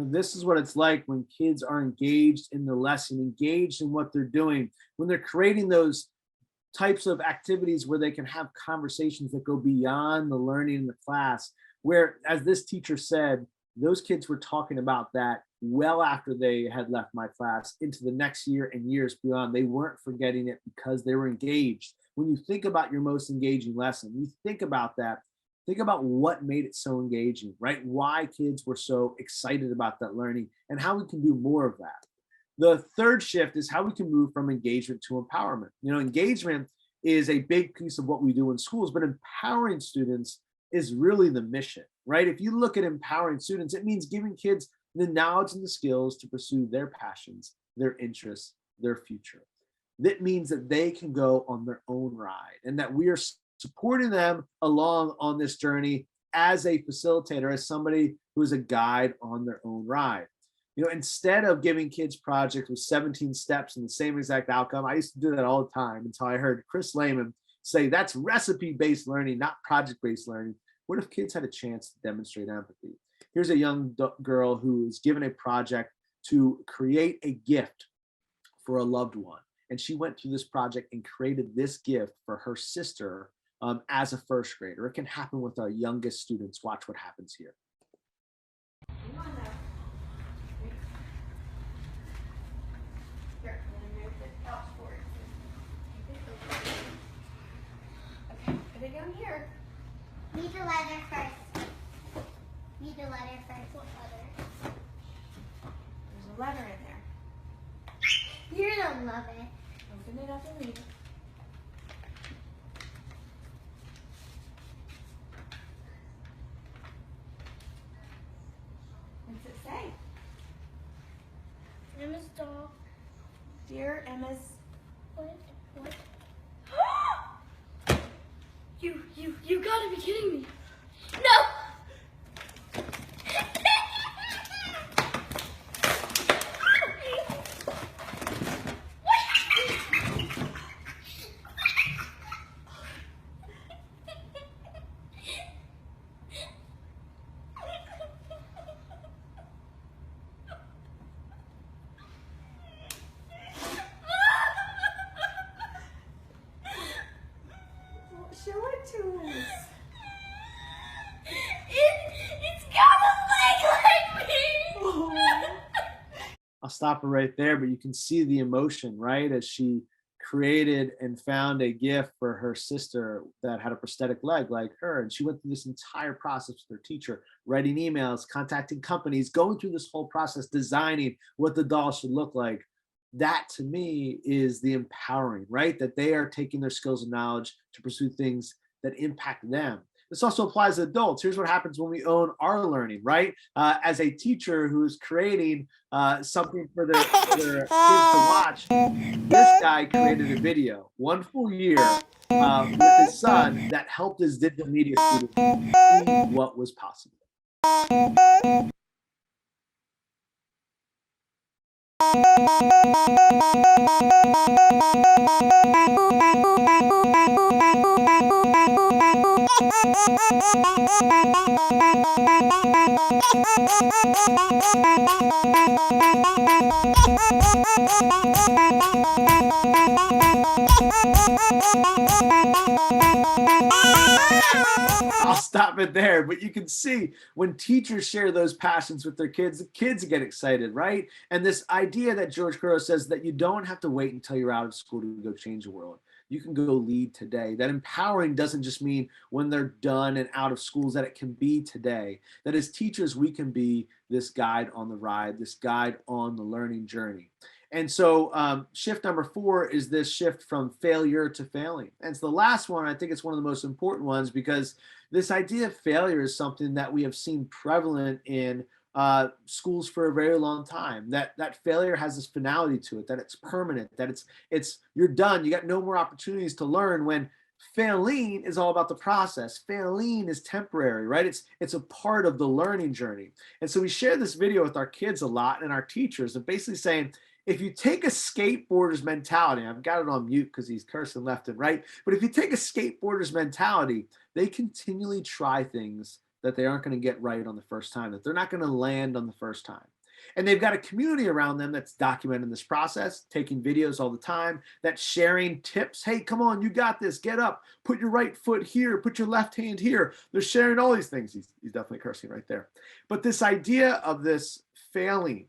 This is what it's like when kids are engaged in the lesson, engaged in what they're doing, when they're creating those types of activities where they can have conversations that go beyond the learning in the class, where, as this teacher said, those kids were talking about that well after they had left my class into the next year and years beyond. They weren't forgetting it because they were engaged. When you think about your most engaging lesson, you think about that. Think about what made it so engaging, right? Why kids were so excited about that learning and how we can do more of that. The third shift is how we can move from engagement to empowerment. Engagement is a big piece of what we do in schools, but empowering students is really the mission, right? If you look at empowering students, it means giving kids the knowledge and the skills to pursue their passions, their interests, their future. That means that they can go on their own ride and that we are supporting them along on this journey as a facilitator, as somebody who is a guide on their own ride. Instead of giving kids projects with 17 steps and the same exact outcome, I used to do that all the time until I heard Chris Lehman say that's recipe-based learning, not project-based learning. What if kids had a chance to demonstrate empathy? Here's a young girl who is given a project to create a gift for a loved one. And she went through this project and created this gift for her sister as a first grader. It can happen with our youngest students. Watch what happens here. Okay, put it down here. Read the letter first. Read the letter first. What letter? There's a letter in there. You don't love it. Open it up and read it. What's it say? Emma's dog. Dear Emma's. What? You gotta be kidding me. No! stop it right there, but you can see the emotion, right? As she created and found a gift for her sister that had a prosthetic leg like her. And she went through this entire process with her teacher, writing emails, contacting companies, going through this whole process, designing what the doll should look like. That to me is the empowering, right? That they are taking their skills and knowledge to pursue things that impact them. This also applies to adults. Here's what happens when we own our learning, right? As a teacher who's creating something for their kids to watch, this guy created a video, 1 full year with his son that helped his digital media students see what was possible. I'll stop it there, but you can see when teachers share those passions with their kids, the kids get excited, right? And this idea that George Couros says that you don't have to wait until you're out of school to go change the world. You can go lead today. That empowering doesn't just mean when they're done and out of schools, that it can be today. That as teachers, we can be this guide on the ride, this guide on the learning journey. And so shift number 4 is this shift from failure to failing. And it's the last one. I think it's one of the most important ones because this idea of failure is something that we have seen prevalent in schools for a very long time. That failure has this finality to it, that it's permanent, that it's you're done. You got no more opportunities to learn, when failing is all about the process. Failing is temporary, right? It's a part of the learning journey. And so we share this video with our kids a lot and our teachers, and basically saying, if you take a skateboarder's mentality, I've got it on mute because he's cursing left and right, but if you take a skateboarder's mentality, they continually try things that they aren't going to get right on the first time, that they're not going to land on the first time. And they've got a community around them that's documenting this process, taking videos all the time, that's sharing tips. Hey, come on, you got this. Get up. Put your right foot here. Put your left hand here. They're sharing all these things. He's definitely cursing right there. But this idea of this failing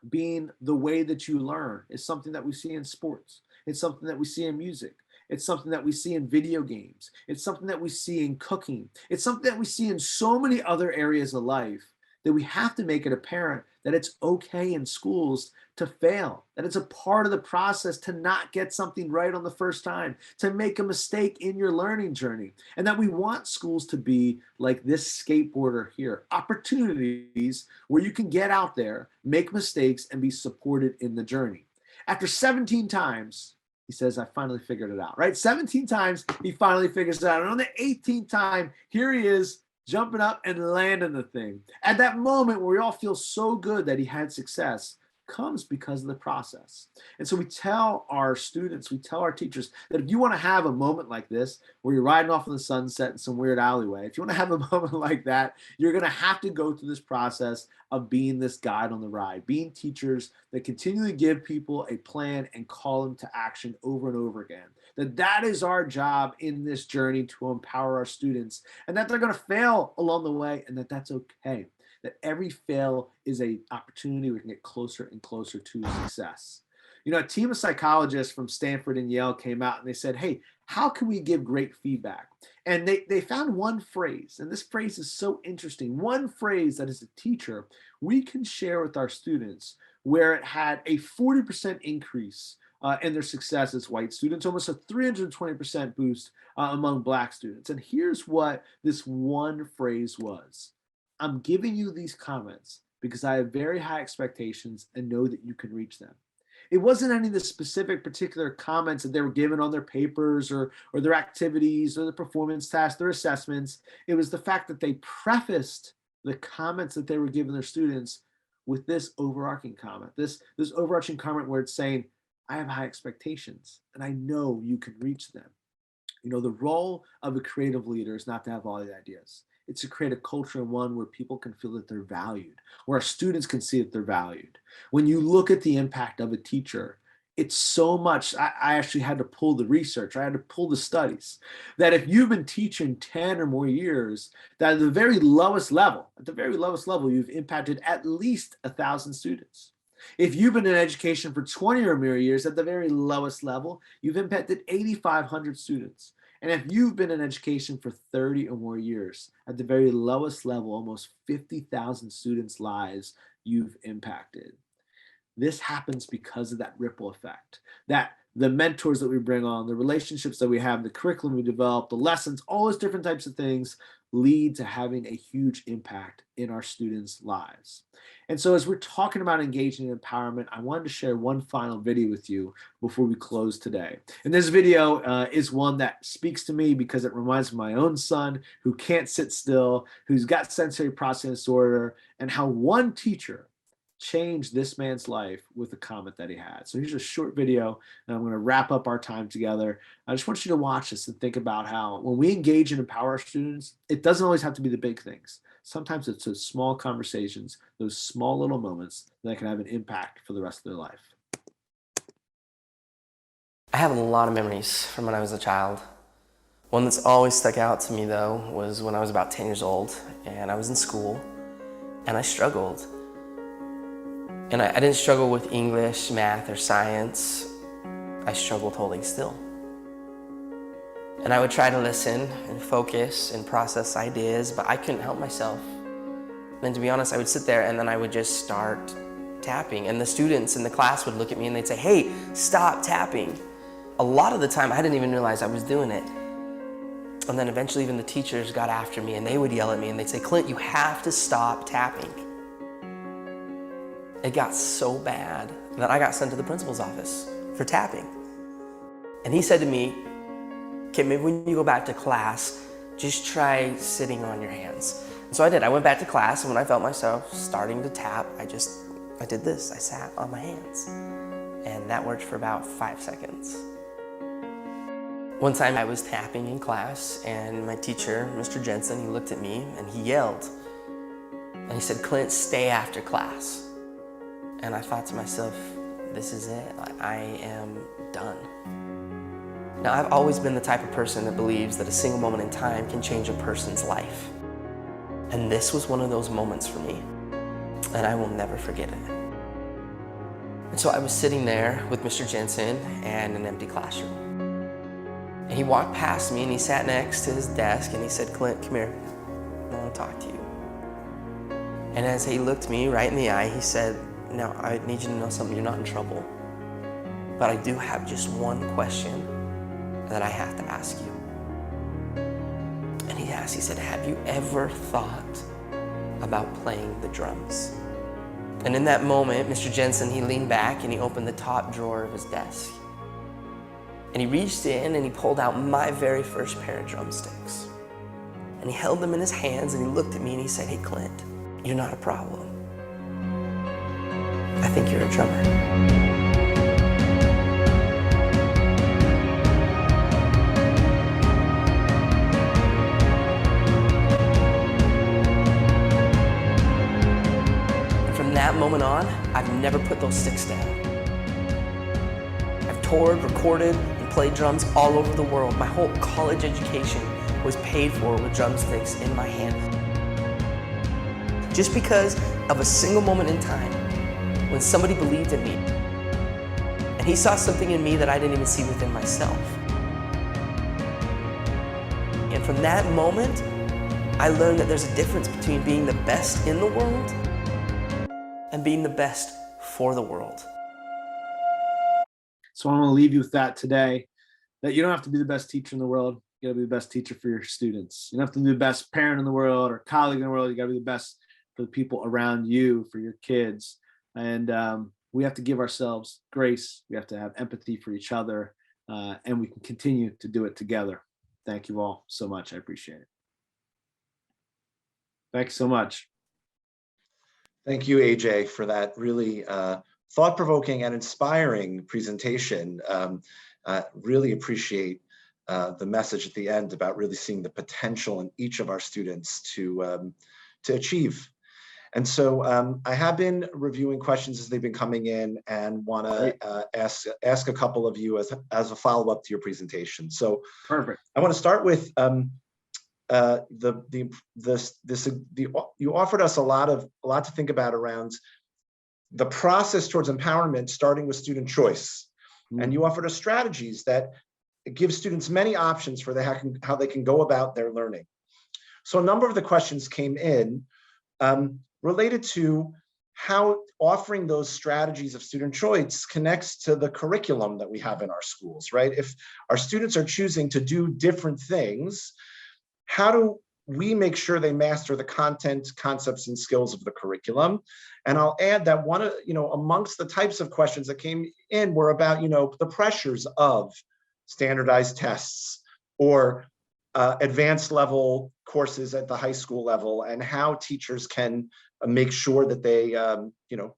being the way that you learn is something that we see in sports. It's something that we see in music. It's something that we see in video games. It's something that we see in cooking. It's something that we see in so many other areas of life that we have to make it apparent that it's okay in schools to fail, that it's a part of the process to not get something right on the first time, to make a mistake in your learning journey, and that we want schools to be like this skateboarder here, opportunities where you can get out there, make mistakes, and be supported in the journey. After 17 times, he says, I finally figured it out, right? 17 times, he finally figures it out. And on the 18th time, here he is, jumping up and landing the thing. At that moment where we all feel so good that he had success comes because of the process. And so we tell our students, we tell our teachers that if you want to have a moment like this, where you're riding off in the sunset in some weird alleyway, if you want to have a moment like that, you're going to have to go through this process of being this guide on the ride, being teachers that continually give people a plan and call them to action over and over again. That is our job in this journey to empower our students, and that they're going to fail along the way, and that's okay. That every fail is an opportunity we can get closer and closer to success. You know, a team of psychologists from Stanford and Yale came out and they said, hey, how can we give great feedback? And they found one phrase, and this phrase is so interesting. One phrase that as a teacher, we can share with our students where it had a 40% increase in their success as white students, almost a 320% boost among Black students. And here's what this one phrase was. I'm giving you these comments because I have very high expectations and know that you can reach them. It wasn't any of the specific particular comments that they were given on their papers or their activities or the performance tasks, their assessments. It was the fact that they prefaced the comments that they were giving their students with this overarching comment, this overarching comment where it's saying, I have high expectations and I know you can reach them. You know, the role of a creative leader is not to have all the ideas. It's to create a culture and one where people can feel that they're valued, where our students can see that they're valued. When you look at the impact of a teacher, it's so much. I actually had to pull the research. I had to pull the studies that if you've been teaching 10 or more years, that at the very lowest level, you've impacted at least 1,000 students. If you've been in education for 20 or more years at the very lowest level, you've impacted 8,500 students. And if you've been in education for 30 or more years at the very lowest level, almost 50,000 students' lives you've impacted. This happens because of that ripple effect, that the mentors that we bring on, the relationships that we have, the curriculum we develop, the lessons, all those different types of things lead to having a huge impact in our students' lives. And so as we're talking about engaging in empowerment, I wanted to share one final video with you before we close today. And this video is one that speaks to me because it reminds me of my own son who can't sit still, who's got sensory processing disorder, and how one teacher changed this man's life with the comment that he had. So here's a short video, and I'm going to wrap up our time together. I just want you to watch this and think about how when we engage and empower our students, it doesn't always have to be the big things. Sometimes it's those small conversations, those small little moments that can have an impact for the rest of their life. I have a lot of memories from when I was a child. One that's always stuck out to me though was when I was about 10 years old and I was in school and I struggled. And I didn't struggle with English, math, or science. I struggled holding still. And I would try to listen and focus and process ideas, but I couldn't help myself. And to be honest, I would sit there and then I would just start tapping. And the students in the class would look at me and they'd say, "Hey, stop tapping." A lot of the time, I didn't even realize I was doing it. And then eventually even the teachers got after me and they would yell at me and they'd say, "Clint, you have to stop tapping." It got so bad that I got sent to the principal's office for tapping. And he said to me, "Okay, maybe when you go back to class, just try sitting on your hands." And so I did. I went back to class, and when I felt myself starting to tap, I did this. I sat on my hands. And that worked for about 5 seconds. One time I was tapping in class, and my teacher, Mr. Jensen, he looked at me and he yelled. And he said, "Clint, stay after class." And I thought to myself, this is it. I am done. Now, I've always been the type of person that believes that a single moment in time can change a person's life. And this was one of those moments for me. And I will never forget it. And so I was sitting there with Mr. Jensen and an empty classroom. And he walked past me and he sat next to his desk and he said, "Clint, come here. I want to talk to you." And as he looked me right in the eye, he said, "Now, I need you to know something. You're not in trouble. But I do have just one question that I have to ask you." And he asked, he said, "Have you ever thought about playing the drums?" And in that moment, Mr. Jensen, he leaned back and he opened the top drawer of his desk. And he reached in and he pulled out my very first pair of drumsticks. And he held them in his hands and he looked at me and he said, "Hey, Clint, you're not a problem. I think you're a drummer." And from that moment on, I've never put those sticks down. I've toured, recorded, and played drums all over the world. My whole college education was paid for with drumsticks in my hand. Just because of a single moment in time, when somebody believed in me, and he saw something in me that I didn't even see within myself. And from that moment, I learned that there's a difference between being the best in the world and being the best for the world. So I want to leave you with that today, that you don't have to be the best teacher in the world. You got to be the best teacher for your students. You don't have to be the best parent in the world or colleague in the world. You got to be the best for the people around you, for your kids. And we have to give ourselves grace. We have to have empathy for each other, and we can continue to do it together. Thank you all so much. I appreciate it. Thank you so much. Thank you, AJ, for that really thought-provoking and inspiring presentation. Really appreciate the message at the end about really seeing the potential in each of our students to achieve. And so I have been reviewing questions as they've been coming in and want to ask a couple of you as a follow-up to your presentation. So Perfect. I want to start with you offered us a lot to think about around the process towards empowerment, starting with student choice. And you offered us strategies that give students many options for how they can go about their learning. So a number of the questions came in related to how offering those strategies of student choice connects to the curriculum that we have in our schools, right? If our students are choosing to do different things, how do we make sure they master the content, concepts, and skills of the curriculum? And I'll add that one of, amongst the types of questions that came in were about, the pressures of standardized tests or advanced level courses at the high school level, and how teachers can make sure that they,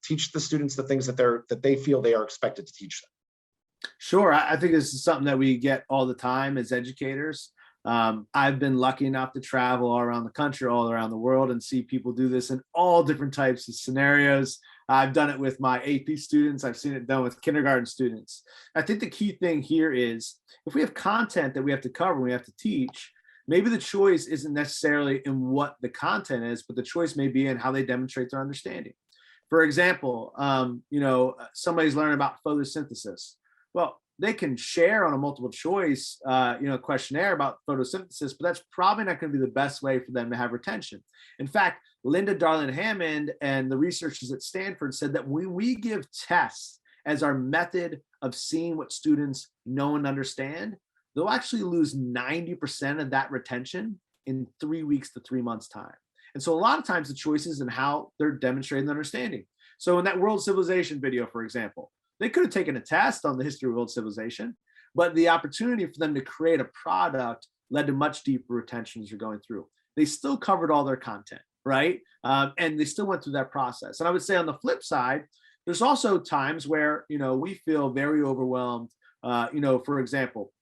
teach the students the things that they feel they are expected to teach them. Sure, I think this is something that we get all the time as educators. I've been lucky enough to travel all around the country, all around the world, and see people do this in all different types of scenarios. I've done it with my AP students. I've seen it done with kindergarten students. I think the key thing here is if we have content that we have to cover, we have to teach, maybe the choice isn't necessarily in what the content is, but the choice may be in how they demonstrate their understanding. For example, somebody's learning about photosynthesis. Well, they can share on a multiple choice, questionnaire about photosynthesis, but that's probably not going to be the best way for them to have retention. In fact, Linda Darling-Hammond and the researchers at Stanford said that when we give tests as our method of seeing what students know and understand, they'll actually lose 90% of that retention in 3 weeks to 3 months time. And so a lot of times the choice is in how they're demonstrating their understanding. So in that world civilization video, for example, they could have taken a test on the history of world civilization, but the opportunity for them to create a product led to much deeper retention as you're going through. They still covered all their content, right? And they still went through that process. And I would say on the flip side, there's also times where, we feel very overwhelmed. For example,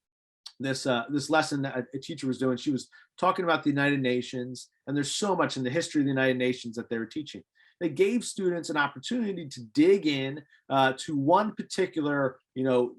this lesson that a teacher was doing, she was talking about the United Nations, and there's so much in the history of the United Nations that they were teaching. They gave students an opportunity to dig in to one particular,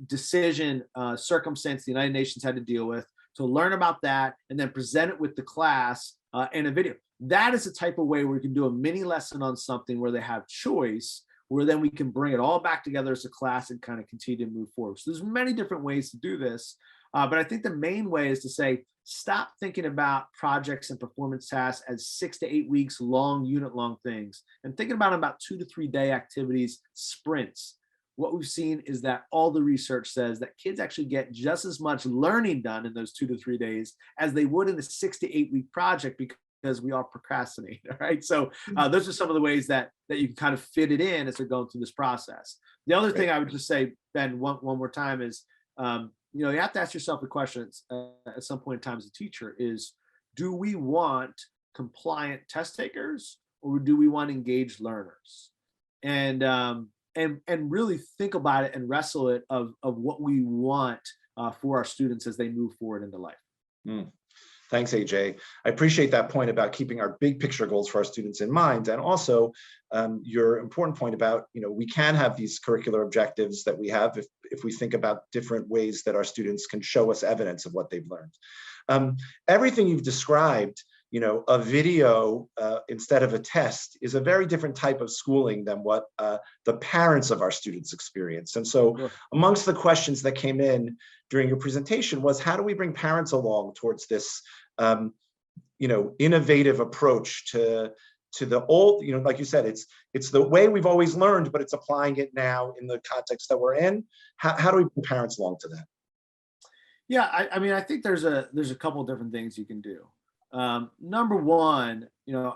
decision, circumstance the United Nations had to deal with, to learn about that, and then present it with the class in a video. That is the type of way where we can do a mini lesson on something where they have choice, where then we can bring it all back together as a class and kind of continue to move forward. So there's many different ways to do this. But I think the main way is to say, stop thinking about projects and performance tasks as 6 to 8 weeks long, unit long things, and thinking about them about 2 to 3 day activities, sprints. What we've seen is that all the research says that kids actually get just as much learning done in those 2 to 3 days as they would in a 6 to 8 week project, because we all procrastinate, right? So those are some of the ways that you can kind of fit it in as they're going through this process. The other thing I would just say, Ben, one more time is, you have to ask yourself the question at some point in time as a teacher is, do we want compliant test takers, or do we want engaged learners? And really think about it and wrestle it of what we want for our students as they move forward into life. Thanks, AJ. I appreciate that point about keeping our big picture goals for our students in mind, and also your important point about, we can have these curricular objectives that we have if we think about different ways that our students can show us evidence of what they've learned. Everything you've described, a video instead of a test is a very different type of schooling than what the parents of our students experience. And so amongst the questions that came in during your presentation was, how do we bring parents along towards this innovative approach to the old, like you said, it's the way we've always learned, but it's applying it now in the context that we're in. How do we bring parents along to that? Yeah, I think there's a couple different things you can do. Number one,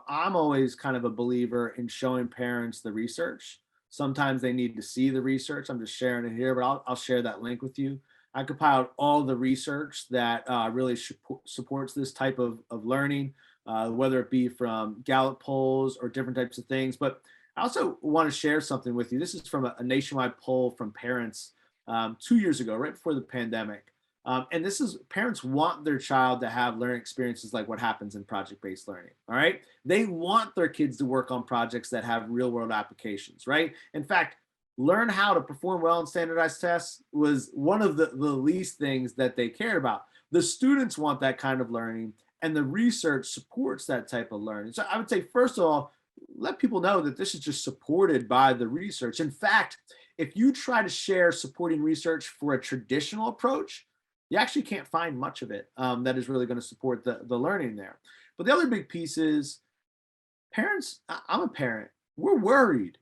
I'm always kind of a believer in showing parents the research. Sometimes they need to see the research. I'm just sharing it here, but I'll share that link with you. I compiled all the research that really supports this type of learning, whether it be from Gallup polls or different types of things. But I also want to share something with you. This is from a nationwide poll from parents 2 years ago, right before the pandemic. And this is, parents want their child to have learning experiences like what happens in project-based learning, all right? They want their kids to work on projects that have real-world applications, right? In fact, learn how to perform well in standardized tests was one of the least things that they cared about. The students want that kind of learning, and the research supports that type of learning. So I would say, first of all, let people know that this is just supported by the research. In fact, if you try to share supporting research for a traditional approach, you actually can't find much of it that is really going to support the learning there. But the other big piece is parents. I'm a parent. We're worried.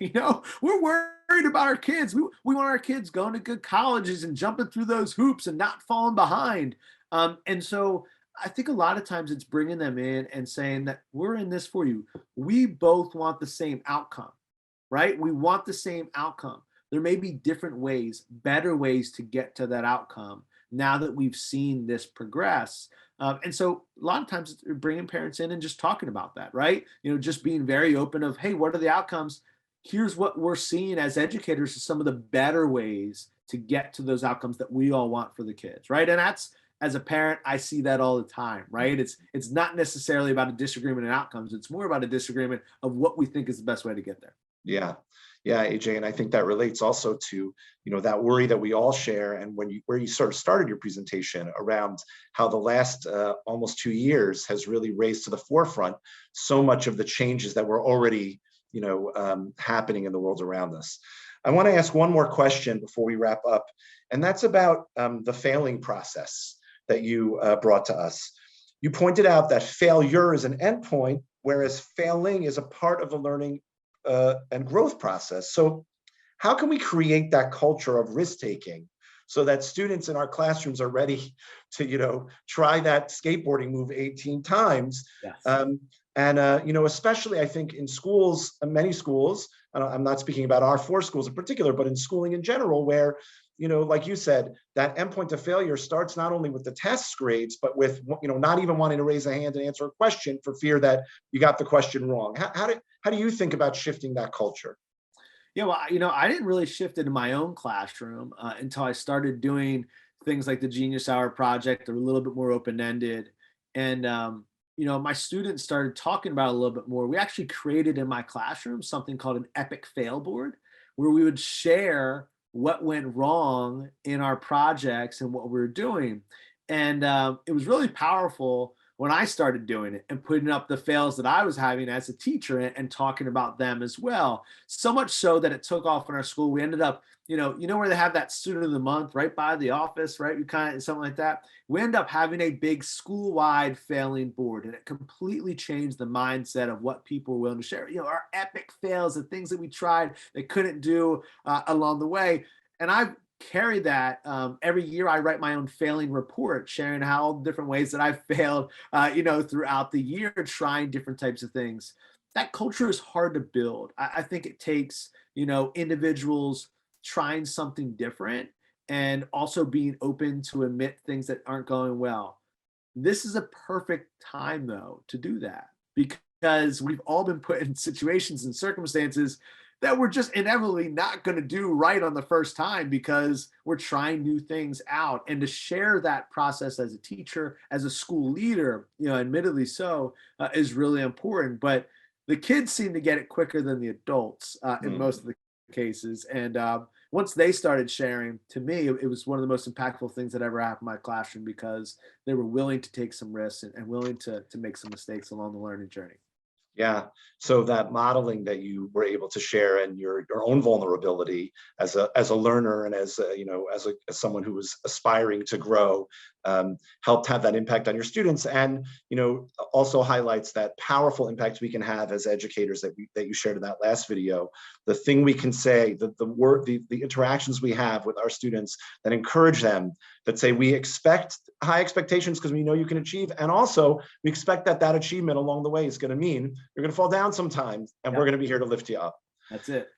We're worried about our kids. We want our kids going to good colleges and jumping through those hoops and not falling behind. And so I think a lot of times it's bringing them in and saying that we're in this for you. We both want the same outcome, right? We want the same outcome. There may be different ways, better ways to get to that outcome now that we've seen this progress. And so a lot of times it's bringing parents in and just talking about that, right? Just being very open of, hey, what are the outcomes? Here's what we're seeing as educators as some of the better ways to get to those outcomes that we all want for the kids, right? And that's, as a parent, I see that all the time, right? It's not necessarily about a disagreement in outcomes. It's more about a disagreement of what we think is the best way to get there. Yeah. Yeah, AJ, and I think that relates also to, that worry that we all share, and where you sort of started your presentation around how the last almost 2 years has really raised to the forefront so much of the changes that were already, happening in the world around us. I want to ask one more question before we wrap up, and that's about the failing process that you brought to us. You pointed out that failure is an endpoint, whereas failing is a part of the learning and growth process. So how can we create that culture of risk-taking so that students in our classrooms are ready to, try that skateboarding move 18 times? Yes. Especially I think in schools, many schools, I'm not speaking about our 4 schools in particular, but in schooling in general, where, like you said, that endpoint of failure starts not only with the test grades, but with, not even wanting to raise a hand and answer a question for fear that you got the question wrong. How do you think about shifting that culture? Yeah, well, I didn't really shift it in my own classroom until I started doing things like the Genius Hour project. They're a little bit more open-ended. And, my students started talking about it a little bit more. We actually created in my classroom something called an epic fail board, where we would share what went wrong in our projects and what we were doing. And it was really powerful when I started doing it and putting up the fails that I was having as a teacher and talking about them as well. So much so that it took off in our school. We ended up, where they have that student of the month right by the office, right? We kind of, something like that. We ended up having a big school-wide failing board, and it completely changed the mindset of what people were willing to share. Our epic fails, the things that we tried that couldn't do along the way. And I've carry that every year. I write my own failing report, sharing how different ways that I've failed, throughout the year, trying different types of things. That culture is hard to build. I think it takes, individuals trying something different and also being open to admit things that aren't going well. This is a perfect time, though, to do that, because we've all been put in situations and circumstances that we're just inevitably not going to do right on the first time because we're trying new things out. And to share that process as a teacher, as a school leader, admittedly so, is really important. But the kids seem to get it quicker than the adults in most of the cases. And once they started sharing, to me, it was one of the most impactful things that ever happened in my classroom, because they were willing to take some risks and willing to make some mistakes along the learning journey. Yeah. So that modeling that you were able to share, and your own vulnerability as a learner and as someone who was aspiring to grow, helped have that impact on your students, and also highlights that powerful impact we can have as educators that you shared in that last video. The thing we can say, the interactions we have with our students that encourage them, that say we expect high expectations because we know you can achieve, and also we expect that achievement along the way is going to mean you're going to fall down sometimes, and we're going to be here to lift you up. That's it.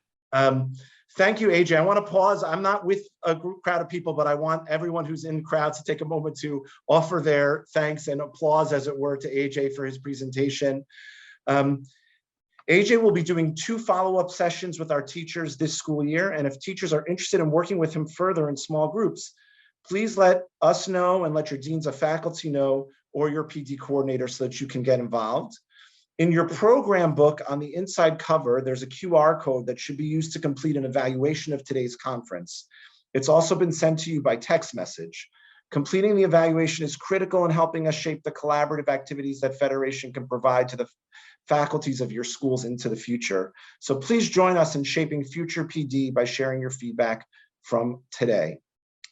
Thank you, AJ. I want to pause. I'm not with a crowd of people, but I want everyone who's in crowds to take a moment to offer their thanks and applause, as it were, to AJ for his presentation. AJ will be doing 2 follow-up sessions with our teachers this school year, and if teachers are interested in working with him further in small groups, please let us know and let your deans of faculty know, or your PD coordinator, so that you can get involved. In your program book, on the inside cover, there's a QR code that should be used to complete an evaluation of today's conference. It's also been sent to you by text message. Completing the evaluation is critical in helping us shape the collaborative activities that Federation can provide to the faculties of your schools into the future. So please join us in shaping future PD by sharing your feedback from today.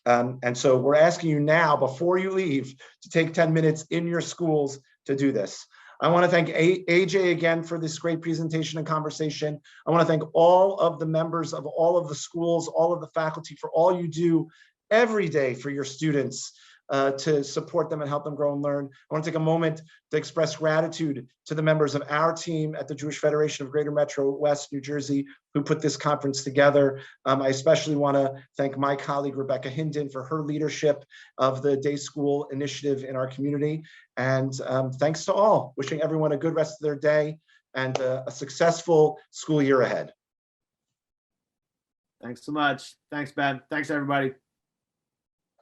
And so we're asking you now, before you leave, to take 10 minutes in your schools to do this. I want to thank AJ again for this great presentation and conversation. I want to thank all of the members of all of the schools, all of the faculty for all you do every day for your students, to support them and help them grow and learn. I want to take a moment to express gratitude to the members of our team at the Jewish Federation of Greater Metro West New Jersey who put this conference together. I especially want to thank my colleague Rebecca Hinden for her leadership of the Day School initiative in our community. And thanks to all. Wishing everyone a good rest of their day and a successful school year ahead. Thanks so much. Thanks, Ben. Thanks, everybody.